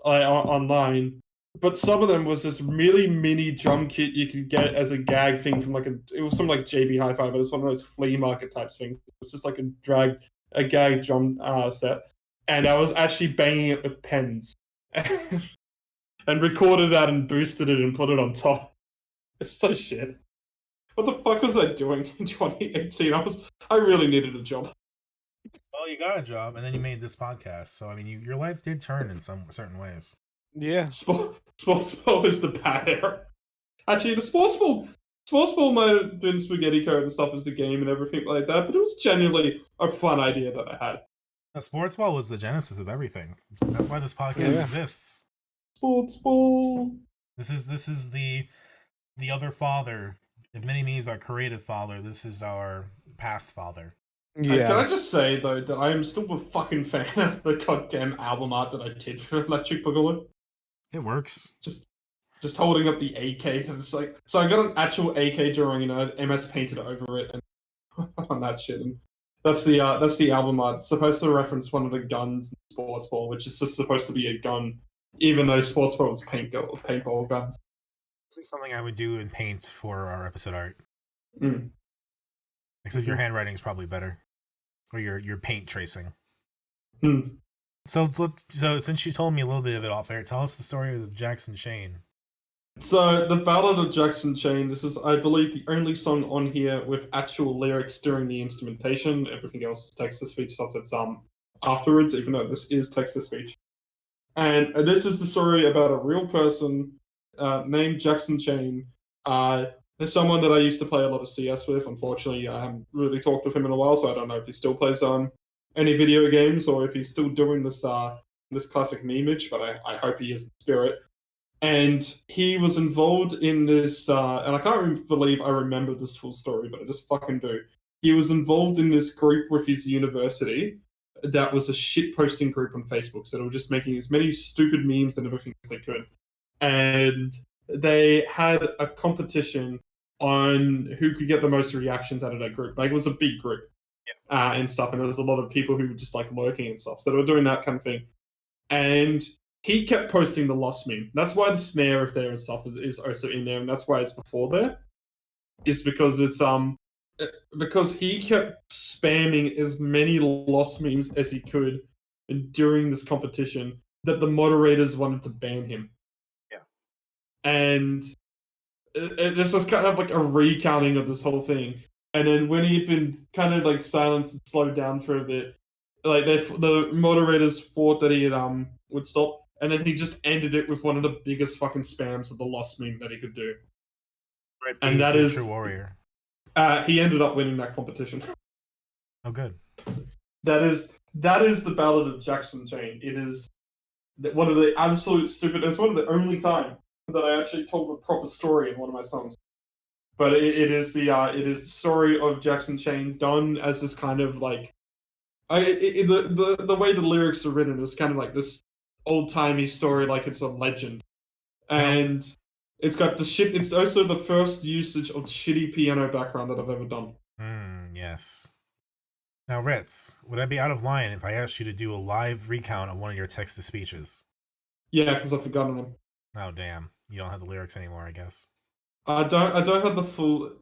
online. But some of them was this really mini drum kit you could get as a gag thing from it was some like JB Hi-Fi, but it's one of those flea market type things. It's just like a gag drum set, and I was actually banging it with pens, and recorded that and boosted it and put it on top. It's so shit. What the fuck was I doing in 2018? I really needed a job. Well, you got a job, and then you made this podcast. So I mean, your life did turn in some certain ways. Yeah. Sportsball is the bad era. Actually, the Sportsball might have been Spaghetti Code and stuff as a game and everything like that, but it was genuinely a fun idea that I had. Now, Sportsball was the genesis of everything. That's why this podcast exists. Sportsball. This is the other father. If Mini Me is our creative father, this is our past father. Yeah. Can I just say though that I am still a fucking fan of the goddamn album art that I did for Electric Boogaloo. It works. Just holding up the AK to just like, so I got an actual AK drawing and I MS painted over it and on that shit. And that's the album art. It's supposed to reference one of the guns in Sportsball, which is just supposed to be a gun, even though Sportsball was paintball guns. This is something I would do in Paint for our episode art. Mm. Except your handwriting is probably better, or your paint tracing. Mm. So since you told me a little bit of it off air, tell us the story of Jackson Chain. So the Ballad of Jackson Chain. This is, I believe, the only song on here with actual lyrics during the instrumentation. Everything else is text-to-speech stuff that's afterwards, even though this is text-to-speech. And this is the story about a real person named Jackson Chain. There's someone that I used to play a lot of CS with. Unfortunately, I haven't really talked with him in a while, so I don't know if he still plays any video games or if he's still doing this classic memeage, but I hope he is in spirit. And he was involved in this, and I can't believe I remember this full story, but I just fucking do. He was involved in this group with his university that was a shit posting group on Facebook, so they were just making as many stupid memes and everything as they could. And they had a competition on who could get the most reactions out of that group. Like, it was a big group and stuff, and there was a lot of people who were just like lurking and stuff. So they were doing that kind of thing. And he kept posting the Lost meme. That's why the snare, if there and stuff, is also in there, and that's why it's before there. Is because it's because he kept spamming as many Lost memes as he could during this competition that the moderators wanted to ban him. Yeah. And this was kind of like a recounting of this whole thing. And then when he'd been kind of like silenced and slowed down for a bit, like the moderators thought that he had would stop. And then he just ended it with one of the biggest fucking spams of the Lost meme that he could do. Right, and that is True Warrior. He ended up winning that competition. Oh, good. That is the Ballad of Jackson Chain. It is one of the absolute stupid. It's one of the only time that I actually told a proper story in one of my songs. But it is the story of Jackson Chain done as this kind of like, the way the lyrics are written is kind of like this old-timey story, like it's a legend. And it's got the shit. It's also the first usage of shitty piano background that I've ever done. Yes. Now, Ritz, would I be out of line if I asked you to do a live recount of one of your text-to-speeches? Yeah, because I've forgotten them. Oh, damn. You don't have the lyrics anymore, I guess. I don't have the full.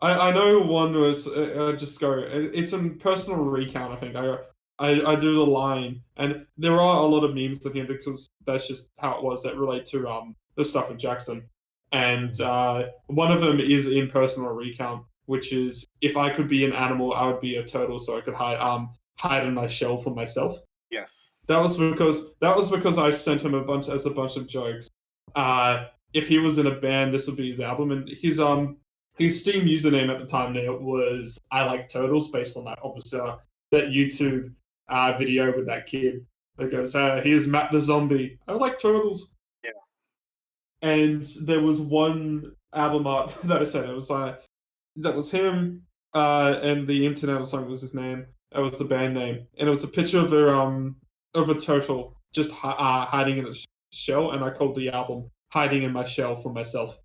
I know one was just go. It's a personal recount. I think I do the line, and there are a lot of memes of him because that's just how it was that relate to the stuff with Jackson, and one of them is in personal recount, which is if I could be an animal, I would be a turtle, so I could hide in my shell for myself. Yes. That was because I sent him a bunch of jokes. If he was in a band, this would be his album, and his Steam username at the time there was I Like Turtles, based on that obviously that YouTube video with that kid that goes, "Here's Matt the Zombie. I like turtles." Yeah. And there was one album art that I said it was that was him, and the Internet song was his name. That was the band name, and it was a picture of a turtle just hiding in its shell, and I called the album "Hiding in My Shell" for myself.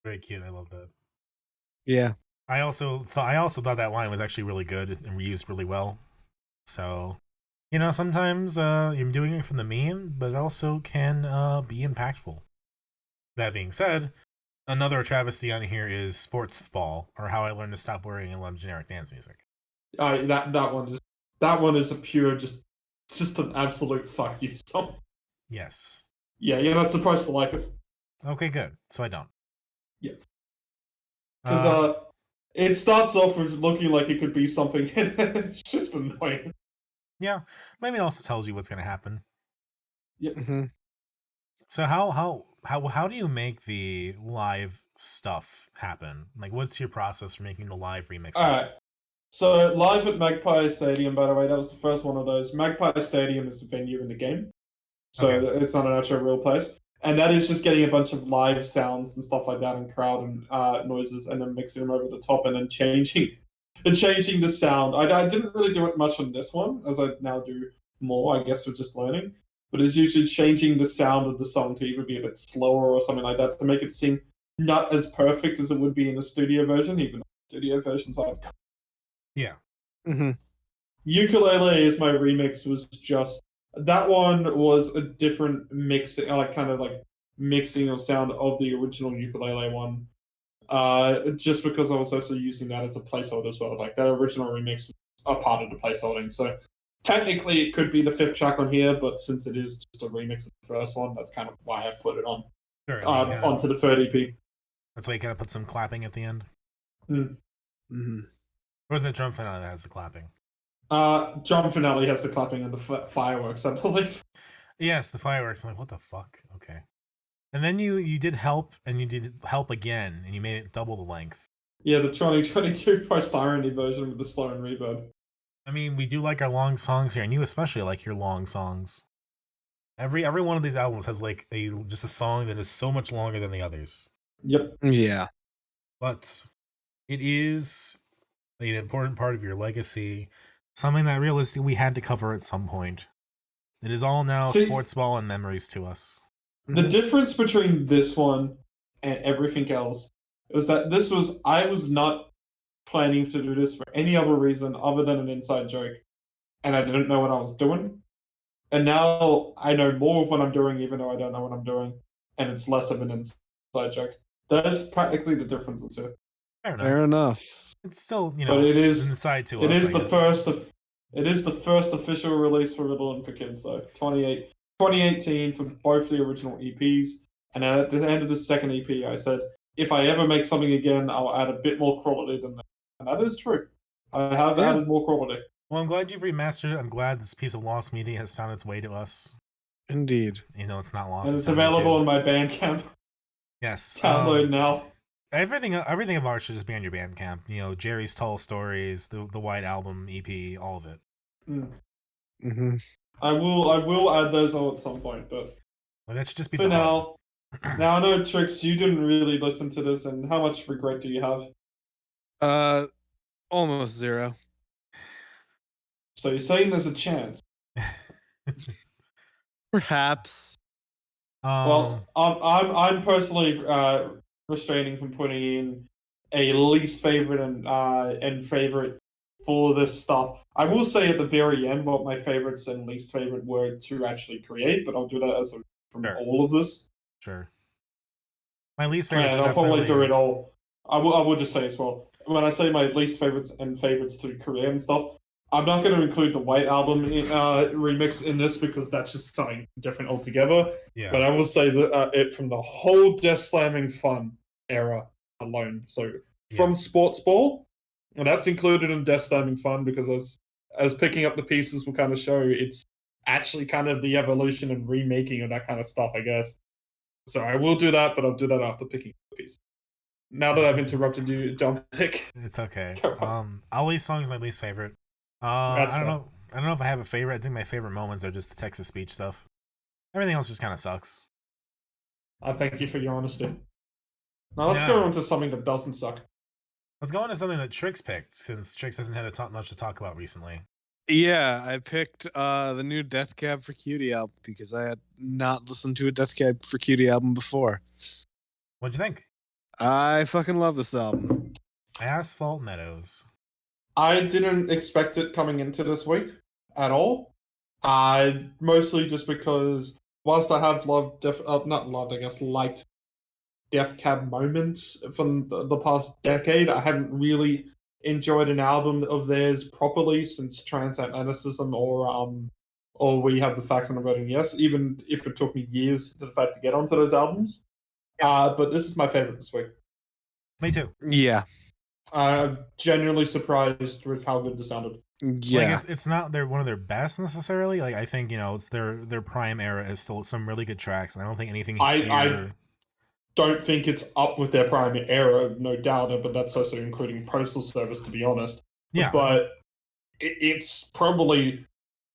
Very cute. I love that. Yeah. I also thought that line was actually really good and reused really well. So, sometimes you're doing it from the meme, but it also can be impactful. That being said, another travesty on here is Sportsball, or How I Learned to Stop Worrying and Love Generic Dance Music. That one is a pure just an absolute fuck you song. Yes. Yeah, you're not supposed to like it. Okay, good. So I don't. Yeah. Because it starts off with looking like it could be something, and it's just annoying. Yeah, maybe it also tells you what's going to happen. Yep. Mm-hmm. So how do you make the live stuff happen? Like, what's your process for making the live remixes? Alright. So live at Magpie Stadium, by the way, that was the first one of those. Magpie Stadium is the venue in the game, so it's not an actual real place, and that is just getting a bunch of live sounds and stuff like that, and crowd and noises, and then mixing them over the top, and then changing the sound. I didn't really do it much on this one, as I now do more. I guess we're just learning, but it's usually changing the sound of the song to either be a bit slower or something like that to make it seem not as perfect as it would be in the studio version, even though the studio versions are. Yeah. Mm-hmm. Ukulele is my remix. Was just that one was a different mix, kind of like mixing of sound of the original ukulele one. Just because I was also using that as a placeholder as well. Like that original remix was a part of the placeholding. So technically, it could be the fifth track on here, but since it is just a remix of the first one, that's kind of why I put it on onto the third EP. That's why you gotta put some clapping at the end. Mm-hmm. Or is it drum finale that has the clapping? Drum finale has the clapping and the fireworks, I believe. Yes, the fireworks. I'm like, what the fuck? Okay. And then you did help, and you did help again, and you made it double the length. Yeah, the 2022 post-irony version with the slow and reverb. I mean, we do like our long songs here, and you especially like your long songs. Every one of these albums has like just a song that is so much longer than the others. Yep. Yeah. But it is an important part of your legacy, something that realistically we had to cover at some point. It is all now Sportsball and memories to us. The difference between this one and everything else was that I was not planning to do this for any other reason other than an inside joke, and I didn't know what I was doing. And now I know more of what I'm doing, even though I don't know what I'm doing, and it's less of an inside joke. That is practically the difference here. Fair enough. It's still, but it is inside to it us. Is the first of it is the first official release for Little and for Kids, though. 2018 for both the original EPs, and at the end of the second EP, I said, if I ever make something again, I'll add a bit more quality than that. And that is true. I have added more quality. Well, I'm glad you've remastered it. I'm glad this piece of lost media has found its way to us. Indeed. It's not lost. And it's available in my Bandcamp. Yes. Download now. Everything of ours should just be on your Bandcamp. Jerry's Tall Stories, the White Album EP, all of it. Mm-hmm. I will add those all at some point, but that should just be for now. Now I know, Trix, you didn't really listen to this, and how much regret do you have? Almost zero. So you're saying there's a chance? Perhaps. Well, I'm personally restraining from putting in a least favorite and favorite for this stuff. I will say at the very end what my favorites and least favorite were to actually create, but I'll do that from all of this. Sure. My least favorite. And I'll probably do it all. I will just say as well. when I say my least favorites and favorites to Korea and stuff, I'm not going to include the White Album remix in this because that's just something different altogether. Yeah. But I will say that it from the whole Death Slamming Fun era alone. So from Sportsball, and that's included in Death Slamming Fun because as picking up the pieces will kind of show, it's actually kind of the evolution and remaking of that kind of stuff, I guess. So I will do that, but I'll do that after picking up the piece. Now that I've interrupted you, Dominic. It's okay. Ali's song is my least favorite. I don't know. I don't know if I have a favorite. I think my favorite moments are just the text to speech stuff. Everything else just kind of sucks. I thank you for your honesty. Now let's go on to something that doesn't suck. Let's go on to something that Trix picked, since Trix hasn't had much to talk about recently. Yeah, I picked the new Death Cab for Cutie album because I had not listened to a Death Cab for Cutie album before. What'd you think? I fucking love this album. Asphalt Meadows. I didn't expect it coming into this week at all. Mostly just because whilst I have liked Death Cab moments from the past decade, I hadn't really enjoyed an album of theirs properly since Transatlanticism or We Have the Facts and I'm Voting Yes, even if it took me years to get onto those albums. But this is my favorite this week. Me too. Yeah. I'm genuinely surprised with how good this sounded. Yeah. Like it's not one of their best necessarily. Like I think it's their prime era is still some really good tracks, and I don't think anything I don't think it's up with their prime era, no doubt, but that's also including Postal Service, to be honest. Yeah. But it's probably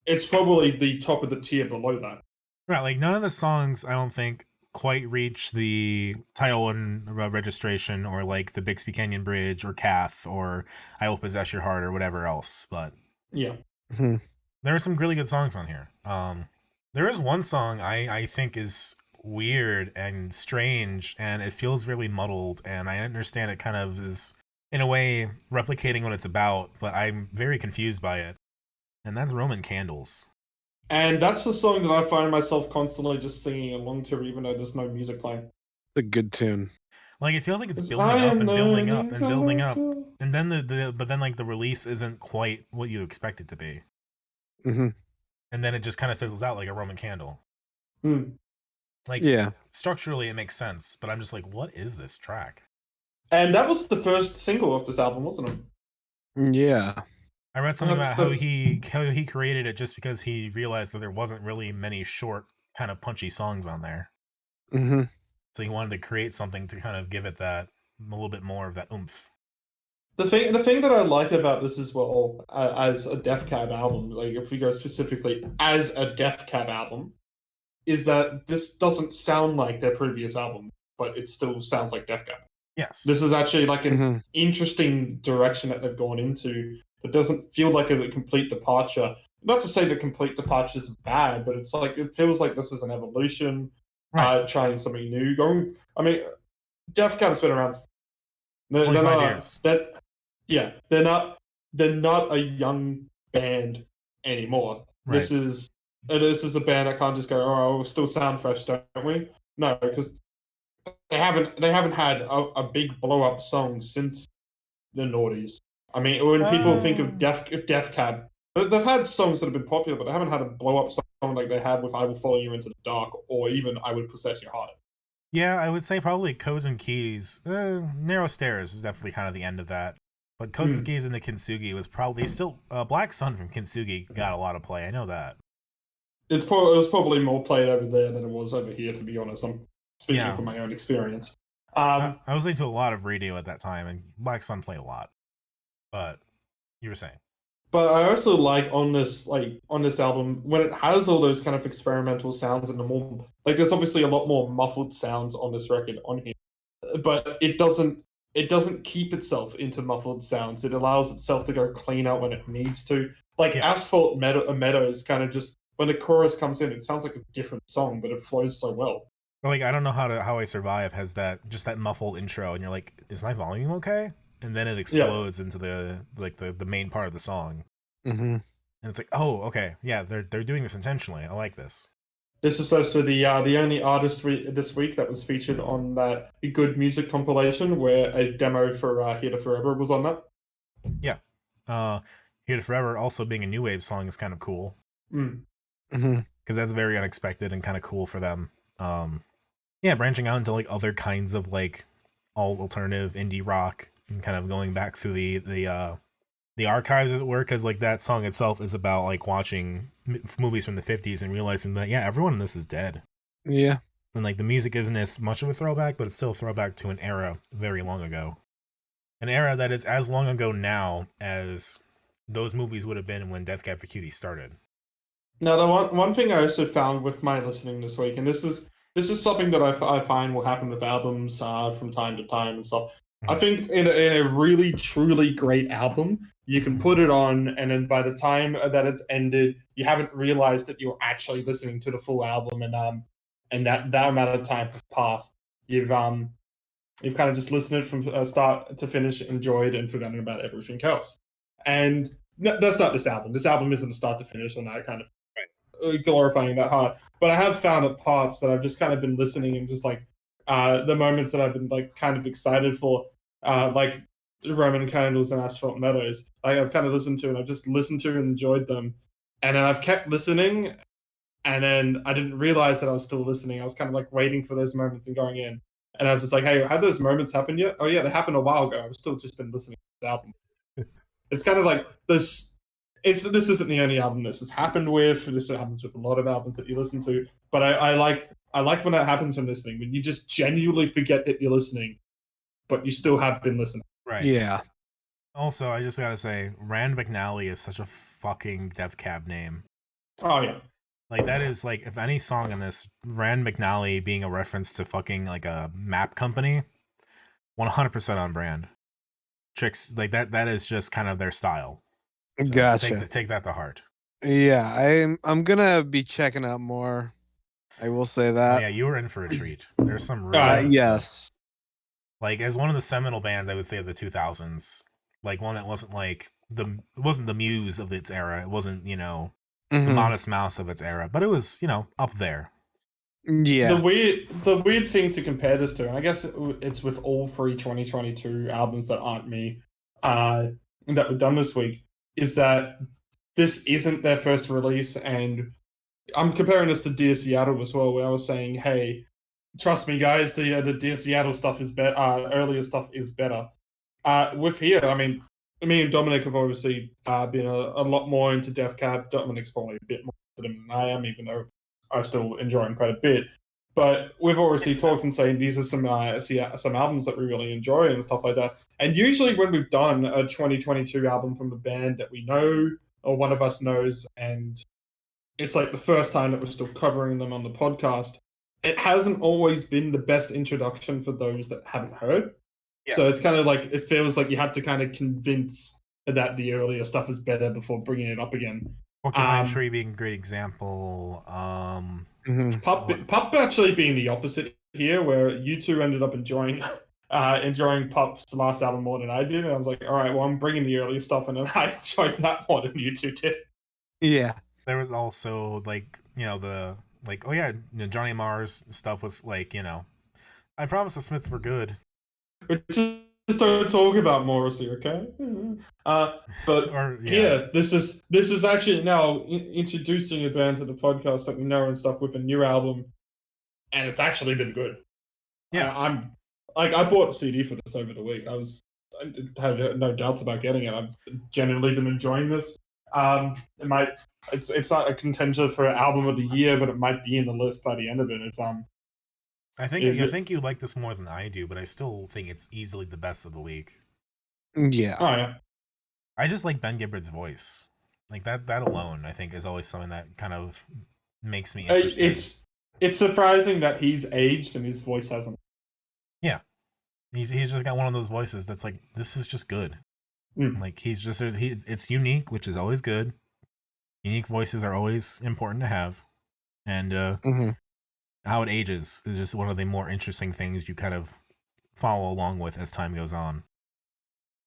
the top of the tier below that. Right, like none of the songs I don't think quite reach the title and registration or like the Bixby Canyon Bridge or Kath or I Will Possess Your Heart or whatever else, but yeah. There are some really good songs on here. There is one song I think is weird and strange and it feels really muddled, and I understand it kind of is in a way replicating what it's about, but I'm very confused by it, and that's Roman Candles. And that's the song that I find myself constantly just singing along to, even though there's no music playing. It's a good tune. Like it feels like it's building up and building up and building up, and then but then like the release isn't quite what you expect it to be, and then it just kind of fizzles out like a Roman candle. Like structurally it makes sense, but I'm just like, what is this track? And that was the first single of this album, wasn't it? Yeah. I read something about how he created it just because he realized that there wasn't really many short, kind of punchy songs on there. So he wanted to create something to kind of give it that a little bit more of that oomph. The thing that I like about this as well, as a Death Cab album, like if we go specifically as a Death Cab album, is that this doesn't sound like their previous album, but it still sounds like Death Cab. Yes. This is actually like an interesting direction that they've gone into. It doesn't feel like a complete departure. Not to say the complete departure is bad, but it's like it feels like this is an evolution, trying something new. Death Cab's been around. They're not a young band anymore. Right. This is a band that can't just go, oh, we'll still sound fresh, don't we? No, because they haven't had a big blow up song since the noughties. I mean, when people think of Death Cab, they've had songs that have been popular, but they haven't had a blow-up song like they had with I Will Follow You Into the Dark, or even I Would Possess Your Heart. Yeah, I would say probably Codes and Keys. Narrow Stairs was definitely kind of the end of that. But Codes and Keys into Kintsugi was probably still... Black Sun from Kintsugi got a lot of play, I know that. It was probably more played over there than it was over here, to be honest. I'm speaking from my own experience. I was listening to a lot of radio at that time, and Black Sun played a lot. But you were saying. But I also like on this album when it has all those kind of experimental sounds and the more there's obviously a lot more muffled sounds on this record on here, but it doesn't keep itself into muffled sounds. It allows itself to go clean out when it needs to. Asphalt Meadows kind of just when the chorus comes in, it sounds like a different song, but it flows so well. Like I don't know how I Survive has that muffled intro, and you're like, is my volume okay? And then it explodes into the main part of the song. And it's like, oh, okay, yeah, they're doing this intentionally. I like this. This is also the only artist this week that was featured on that Good Music compilation, where a demo for Here to Forever was on that. Yeah. Here to Forever also being a new wave song is kind of cool. Because that's very unexpected and kind of cool for them. Yeah, branching out into like other kinds of like alternative indie rock and kind of going back through the archives, as it were, because like that song itself is about like watching movies from the 50s and realizing that everyone in this is dead. Yeah. And like the music isn't as much of a throwback, but it's still a throwback to an era very long ago. An era that is as long ago now as those movies would have been when Death Cab for Cutie started. Now, the one thing I also found with my listening this week, and this is something that I find will happen with albums from time to time and stuff. I think in a really, truly great album, you can put it on, and then by the time that it's ended, you haven't realized that you're actually listening to the full album, and that amount of time has passed. You've kind of just listened from start to finish, enjoyed, and forgotten about everything else. And that's not this album. This album isn't a start to finish on that kind of glorifying that hard. But I have found at parts that I've just kind of been listening and just like the moments that I've been like kind of excited for, like Roman Candles and Asphalt Meadows. I've kind of listened to and I've just listened to and enjoyed them. And then I've kept listening, and then I didn't realize that I was still listening. I was kind of like waiting for those moments and going in. And I was just like, hey, have those moments happened yet? Oh yeah, they happened a while ago. I've still just been listening to this album. It's kind of like this. This isn't the only album this has happened with. This happens with a lot of albums that you listen to. But I like when that happens when listening, when you just genuinely forget that you're listening, but you still have been listening. Right. Yeah. Also, I just gotta say, Rand McNally is such a fucking Death Cab name. Oh yeah. Like that is like, if any song in this, Rand McNally being a reference to fucking like a map company, 100% on brand. Trix, like that is just kind of their style. So Gotcha. Take that to heart. Yeah, I'm gonna be checking out more. I will say that. Oh, yeah, you were in for a treat. There's some really good yes. stuff. Like as one of the seminal bands, I would say of the 2000s, like one that wasn't like it wasn't the Muse of its era. It wasn't the Modest Mouse of its era, but it was up there. Yeah. The weird thing to compare this to, and I guess it's with all three 2022 albums that aren't me, that were done this week, is that this isn't their first release, and I'm comparing this to Dear Seattle as well, where I was saying, hey, trust me, guys, the Dear Seattle stuff is better. Earlier stuff is better. With here, I mean, me and Dominic have obviously been a lot more into Death Cab. Dominic's probably a bit more into them than I am, even though I still enjoy them quite a bit. But we've obviously talked and saying these are some albums that we really enjoy and stuff like that. And usually when we've done a 2022 album from a band that we know or one of us knows, and it's like the first time that we're still covering them on the podcast, it hasn't always been the best introduction for those that haven't heard. Yes. So it's kind of like, it feels like you had to kind of convince that the earlier stuff is better before bringing it up again. Porcupine Tree being a great example. Pup actually being the opposite here, where you two ended up enjoying Pup's last album more than I did, and I was like, all right, well, I'm bringing the early stuff, and then I enjoyed that more than you two did. Yeah. There was also like Johnny Marr's stuff was like I Promise the Smiths were good. Just don't talk about Morrissey, okay? This is actually now introducing a band to the podcast that we know and stuff with a new album, and it's actually been good. Yeah, I bought a CD for this over the week. I had no doubts about getting it. I've genuinely been enjoying this. It's not a contender for album of the year, but it might be in the list by the end of it. I think you like this more than I do, but I still think it's easily the best of the week. Yeah. Oh yeah. I just like Ben Gibbard's voice. Like that alone, I think, is always something that kind of makes me interested. It's surprising that he's aged and his voice hasn't. Yeah. He's just got one of those voices that's like, this is just good. Like it's unique, which is always good. Unique voices are always important to have. And how it ages is just one of the more interesting things you kind of follow along with as time goes on.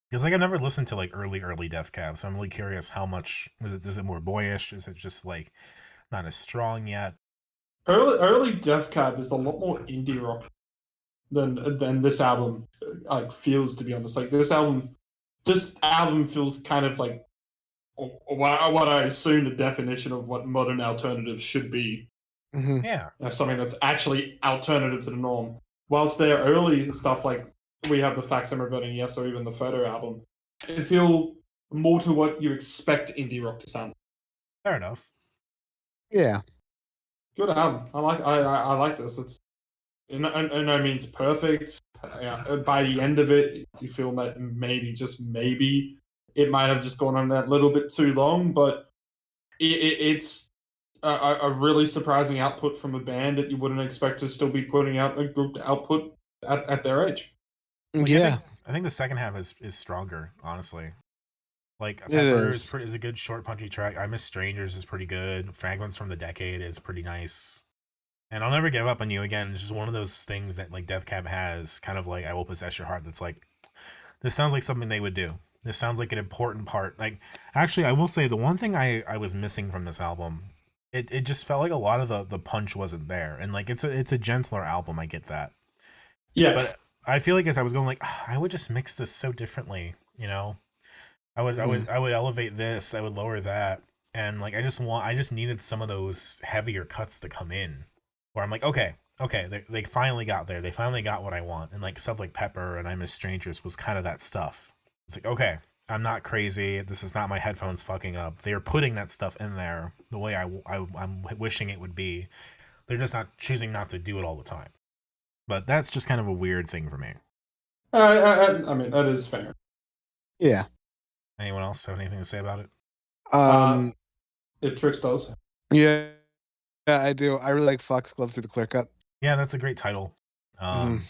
Because like I've never listened to like early Death Cab, so I'm really curious how much is it more boyish? Is it just like not as strong yet? early Death Cab is a lot more indie rock than this album like feels, to be honest. Like this album feels kind of like what I assume the definition of what modern alternative should be. Mm-hmm. Yeah. Something that's actually alternative to the norm. Whilst their early stuff, like we have the Facts I'm Reverting Yes, or even the Photo album, it feel more to what you expect indie rock to sound. Fair enough. Yeah. Good album. I like this. It's in no means perfect. By the end of it, you feel that maybe it might have just gone on that little bit too long, but it's a really surprising output from a band that you wouldn't expect to still be putting out a good output at their age. Like, Yeah. I think the second half is stronger, honestly. Like It Pepper is. is a good short punchy track. I Miss Strangers is pretty good. Fragments from the Decade is pretty nice. And I'll Never Give Up on You again. It's just one of those things that like Death Cab has, kind of like I Will Possess Your Heart. That's like, this sounds like something they would do. This sounds like an important part. Like, actually, I will say the one thing I was missing from this album, it just felt like a lot of the punch wasn't there. And like it's a gentler album. I get that. Yeah, But I feel like as I was going, like, I would just mix this so differently, you know. I would elevate this, I would lower that, and like I just needed some of those heavier cuts to come in, where I'm like, okay, they finally got there, they finally got what I want, and like stuff like Pepper and I Miss Strangers was kind of that stuff. It's like, okay, I'm not crazy. This is not my headphones fucking up. They are putting that stuff in there the way I'm wishing it would be. They're just not choosing not to do it all the time. But that's just kind of a weird thing for me. I mean that is fair. Yeah. Anyone else have anything to say about it? If Trix does, yeah, I do. I really like Foxglove Through the Clear Cut. Yeah, that's a great title. The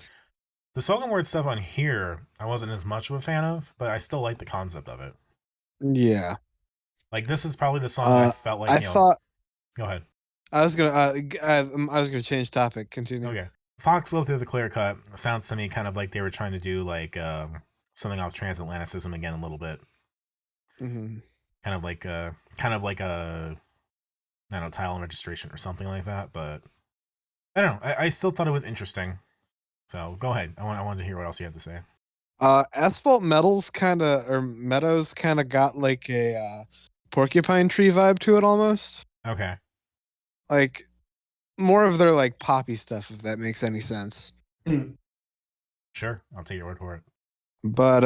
spoken word stuff on here, I wasn't as much of a fan of, but I still like the concept of it. Yeah. Like this is probably the song I felt like. I thought. Go ahead. I was gonna change topic. Continue. Okay. Foxglove Through the Clear Cut sounds to me kind of like they were trying to do like something off transatlanticism again a little bit. Mm-hmm. Kind of like a I don't know, title and registration or something like that. But I don't know. I still thought it was interesting. So go ahead. I wanted to hear what else you have to say. Asphalt Meadows kind of got like a Porcupine Tree vibe to it almost. Okay. Like more of their like poppy stuff, if that makes any sense. Sure, I'll take your word for it. But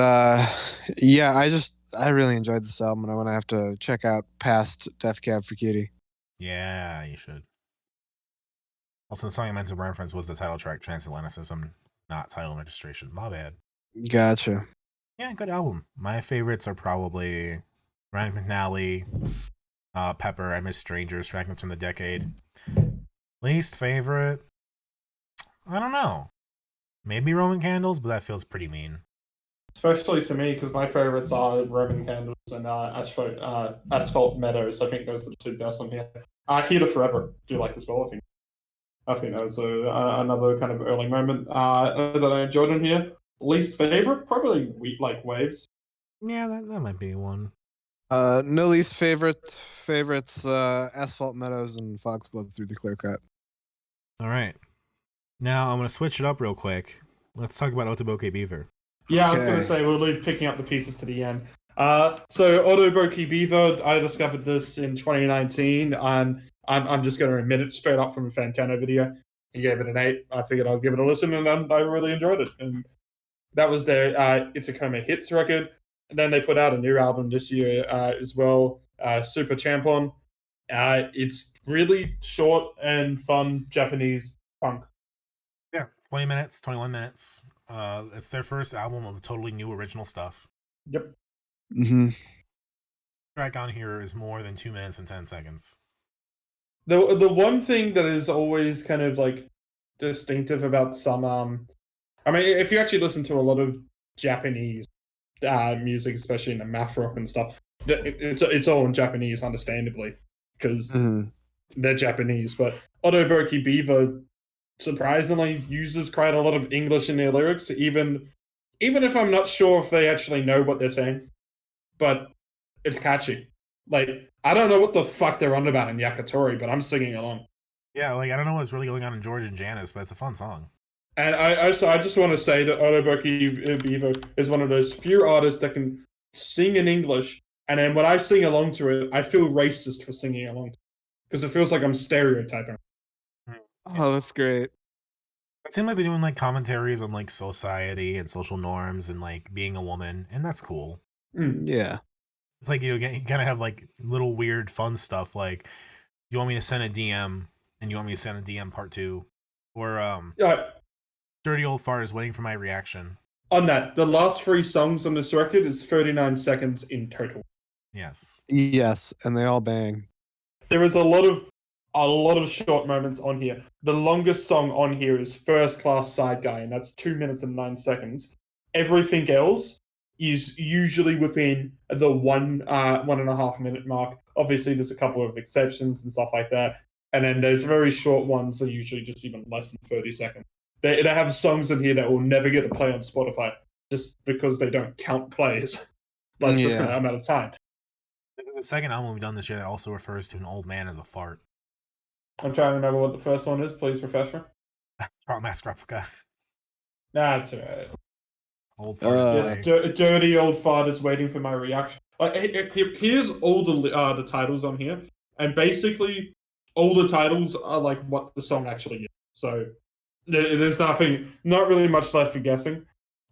yeah, I really enjoyed this album, and I'm gonna have to check out past Death Cab for Cutie. Yeah, you should. Also, the song I meant to reference was the title track, Transatlanticism, not title and registration. My bad. Gotcha. Yeah, good album. My favorites are probably Ryan McNally, Pepper, I Miss Strangers, Fragments from the Decade. Least favorite? I don't know. Maybe Roman Candles, but that feels pretty mean. especially to me, because my favorites are Roman Candles and Asphalt Meadows. I think those are the two best on here. Here to Forever, do you like as well? I think that was another kind of early moment that I enjoyed on here. Least favorite, probably like Waves. Yeah, that might be one. No least favorites Asphalt Meadows and Foxglove Through the Clear Cut. All right. Now I'm going to switch it up real quick. Let's talk about Otoboke Beaver. Yeah, I was going to say, we'll leave picking up the pieces to the end. So Otoboke Beaver, I discovered this in 2019, and I'm just going to admit it straight up from a Fantano video. He gave it an 8. I figured I'll give it a listen, and I really enjoyed it. And that was their Itacoma Hits record. And then they put out a new album this year as well, Super Champon. It's really short and fun Japanese punk. Yeah, 20 minutes, 21 minutes. It's their first album of totally new original stuff. Yep. Mm-hmm. Track on here is more than 2 minutes and 10 seconds. The one thing that is always kind of like distinctive about some I mean, if you actually listen to a lot of Japanese music, especially in the math rock and stuff, it's all in Japanese, understandably, because they're Japanese. But Otoboke Beaver surprisingly uses quite a lot of English in their lyrics, even if I'm not sure if they actually know what they're saying. But it's catchy. Like, I don't know what the fuck they're on about in Yakitori, but I'm singing along. Yeah, like I don't know what's really going on in George and Janice, but it's a fun song. And I just want to say that Otoboke Beaver is one of those few artists that can sing in English, and then when I sing along to it, I feel racist for singing along because it feels like I'm stereotyping. Oh, that's great. It seemed like they're doing like commentaries on like society and social norms and like being a woman, and that's cool. Yeah. It's like you kind of have like little weird fun stuff like you want me to send a DM and you want me to send a DM part 2 or Yeah, dirty old fart is waiting for my reaction. on that, the last 3 songs on this record is 39 seconds in total. Yes. Yes, and they all bang. There is a lot of short moments on here. The longest song on here is First Class Side Guy, and that's 2 minutes and 9 seconds. Everything else is usually within the 1.5 minute mark. Obviously, there's a couple of exceptions and stuff like that. And then there's very short ones that are usually just even less than 30 seconds. They have songs in here that will never get a play on Spotify just because they don't count plays less than that amount of time. The second album we've done this year that also refers to an old man as a fart. I'm trying to remember what the first one is. Please refresh me. Trout Mask Replica. That's all right. Old fart. Yes, dirty old fart is waiting for my reaction. Here's all the titles on here, and basically all the titles are like what the song actually is. So there's not really much left for guessing.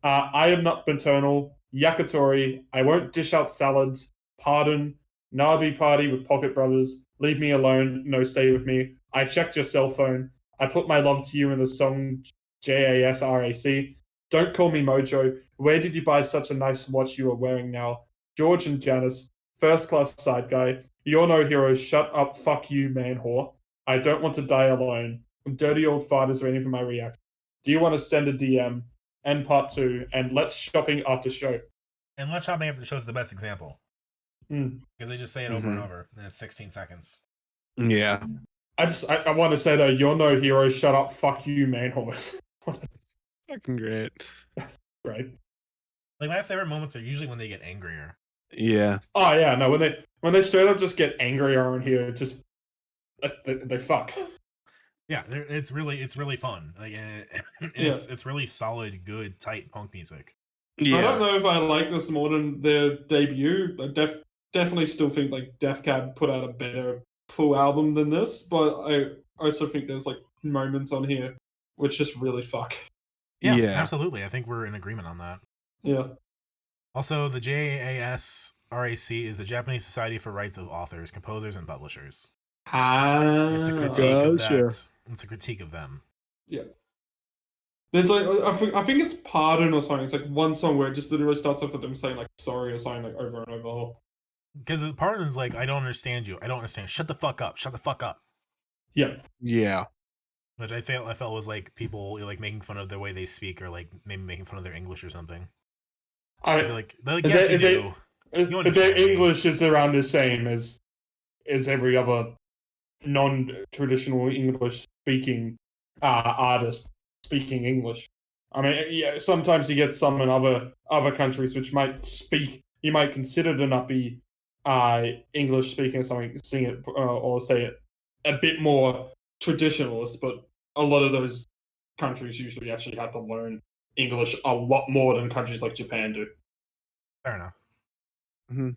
I am not maternal. Yakitori. I won't dish out salads. Pardon. Nabi party with Pocket Brothers. Leave me alone. No, stay with me. I checked your cell phone. I put my love to you in the song JASRAC. Don't call me Mojo. Where did you buy such a nice watch you are wearing now? George and Janice. First class side guy. You're no hero. Shut up. Fuck you, man whore. I don't want to die alone. Dirty old fighters waiting for my reaction. Do you want to send a DM? And part 2. And let's shopping after show. And Let's Shopping After the Show is the best example. Mm. Because they just say it over and over, and it's 16 seconds. Yeah. I want to say though, you're no hero. Shut up. Fuck you, man horse. Fucking great. That's great. Like my favorite moments are usually when they get angrier. Yeah. Oh yeah, no, when they straight up just get angrier in here, just they fuck. Yeah, it's really fun. Like it's really solid, good, tight punk music. Yeah. I don't know if I like this more than their debut. I definitely still think like Def Cab put out a better full album than this, but I also think there's like moments on here which just really fuck. Yeah, Yeah. absolutely. I think we're in agreement on that. Yeah. Also, the JASRAC is the Japanese Society for Rights of Authors, Composers, and Publishers. It's a critique of that. It's a critique of them. Yeah. There's like I think it's Pardon or something. It's like one song where it just literally starts off with them saying like sorry or something like over and over. Because Pardon's like, I don't understand you. I don't understand. Shut the fuck up. Shut the fuck up. Yeah. Yeah. Which I felt was like people like making fun of the way they speak or like maybe making fun of their English or something. They're like yes, you do. Their English is around the same as every other non-traditional English speaking artist speaking English. I mean, yeah, sometimes you get some in other countries which you might consider to not be English speaking or something, sing it or say it a bit more traditionalist, but a lot of those countries usually actually have to learn English a lot more than countries like Japan do. Fair enough. Mm-hmm.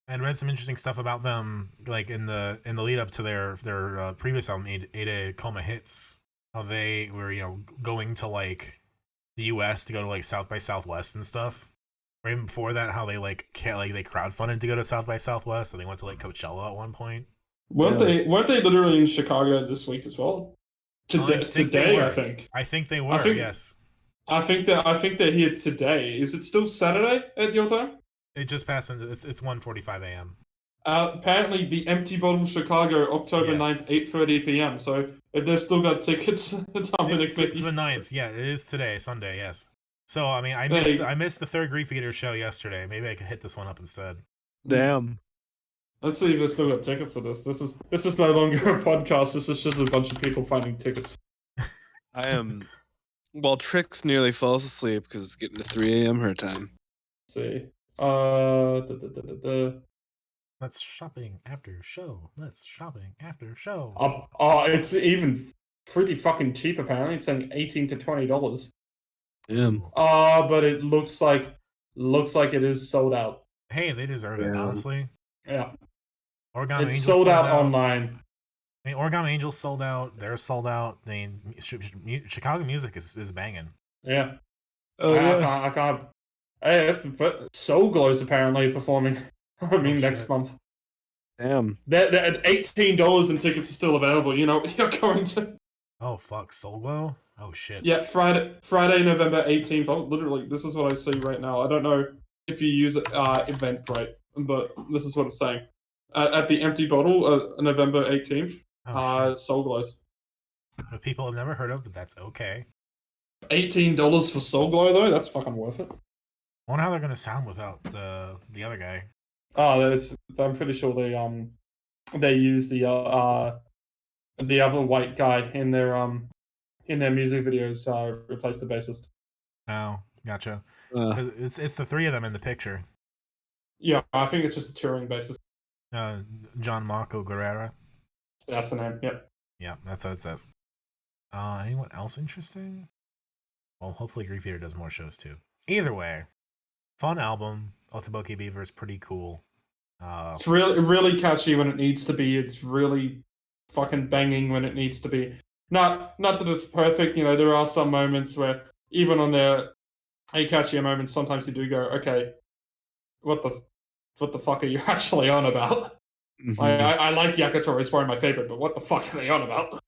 And read some interesting stuff about them, like in the lead up to their previous album, Ada Coma Hits. How they were, going to like the U.S. to go to like South by Southwest and stuff. Or even before that, how they they crowdfunded to go to South by Southwest, and they went to like Coachella at one point. Weren't they literally in Chicago this week as well? Today, I think. I think they were. Yes. I think they're here today. Is it still Saturday at your time? It just passed. It's 1:45 a.m. Apparently, the Empty Bottle Chicago, October 9th, 8:30 p.m. So if they've still got tickets, Dominic, it's the 9th. Yeah, it is today, Sunday. Yes. So I mean, I missed the third Grief Eater show yesterday. Maybe I could hit this one up instead. Damn. Let's see if they've still got tickets for this. This is no longer a podcast. This is just a bunch of people finding tickets. I am. Well, Trix nearly falls asleep because it's getting to 3 a.m. her time. Let's see. Let's shopping after show. Let's shopping after show. It's even pretty fucking cheap. Apparently, it's saying $18 to $20. Damn. But it looks like it is sold out. Hey, they deserve it, Yeah. honestly. Yeah, Origami it's Angels sold out online. I mean, Origami Angels sold out. They're sold out. I mean, Chicago music is banging. Yeah. Oh yeah. I can't. Hey, but Soul Glow's apparently performing. I mean, next shit. month. Damn. They're at $18 and tickets are still available. You know, you're going to. Oh fuck, Soul Glow. Oh shit. Yeah, Friday, November 18th. Oh, literally, this is what I see right now. I don't know if you use Eventbrite, but this is what it's saying. At the Empty Bottle, November 18th. Oh shit. Soul Glows. But people have never heard of, but that's okay. $18 for Soul Glow though. That's fucking worth it. I wonder how they're gonna sound without the other guy. Oh, I'm pretty sure they use the other white guy in their music videos. Replace the bassist. Oh, gotcha. 'Cause it's the three of them in the picture. Yeah, I think it's just a touring bassist. John Marco Guerrera. That's the name. Yep. Yeah, that's what it says. Anyone else interesting? Well, hopefully Grief Eater does more shows too. Either way, fun album. Otoboke Beaver is pretty cool. It's really catchy when it needs to be. It's really fucking banging when it needs to be. Not that it's perfect. You know, there are some moments where even on their catchier moments, sometimes you do go, okay, what the fuck are you actually on about? Mhm. I like Yakitori, it's probably my favorite, but what the fuck are they on about?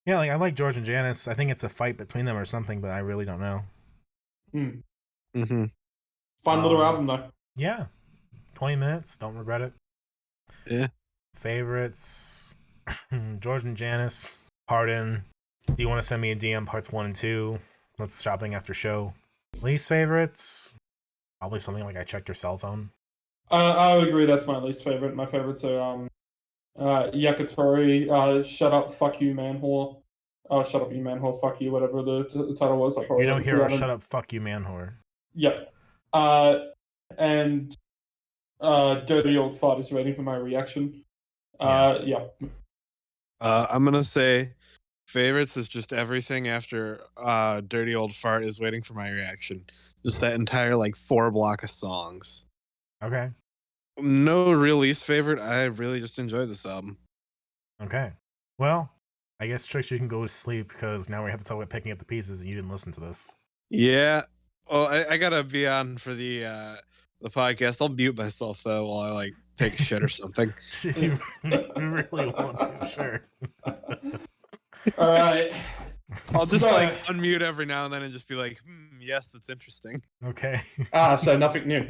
Yeah, like I like George and Janice. I think it's a fight between them or something, but I really don't know. Mm-hmm. Fun little album though. Yeah, 20 minutes. Don't regret it. Yeah. Favorites: George and Janice. Pardon. Do you want to send me a DM? Parts 1 and 2. Let's shopping after show. Least favorites: probably something like I checked your cell phone. I would agree. That's my least favorite. My favorites are Yakitori, Shut Up, Fuck You, Man Whore. Shut Up, You Man Whore, Fuck You, whatever the title was. You don't hear Shut Up, Fuck You, Man Whore. Yep. And Dirty Old Fart is waiting for my reaction. Yeah. I'm gonna say favorites is just everything after Dirty Old Fart is waiting for my reaction. Just that entire 4 block of songs. Okay. No real least favorite. I really just enjoyed this album. Okay. Well, I guess Trix, you can go to sleep because now we have to talk about picking up the pieces and you didn't listen to this. Yeah. Well, I gotta be on for the podcast. I'll mute myself though while I take a shit or something. If you really want to, sure. All right. I'll just unmute every now and then and just be like, yes, that's interesting. Okay. So nothing new.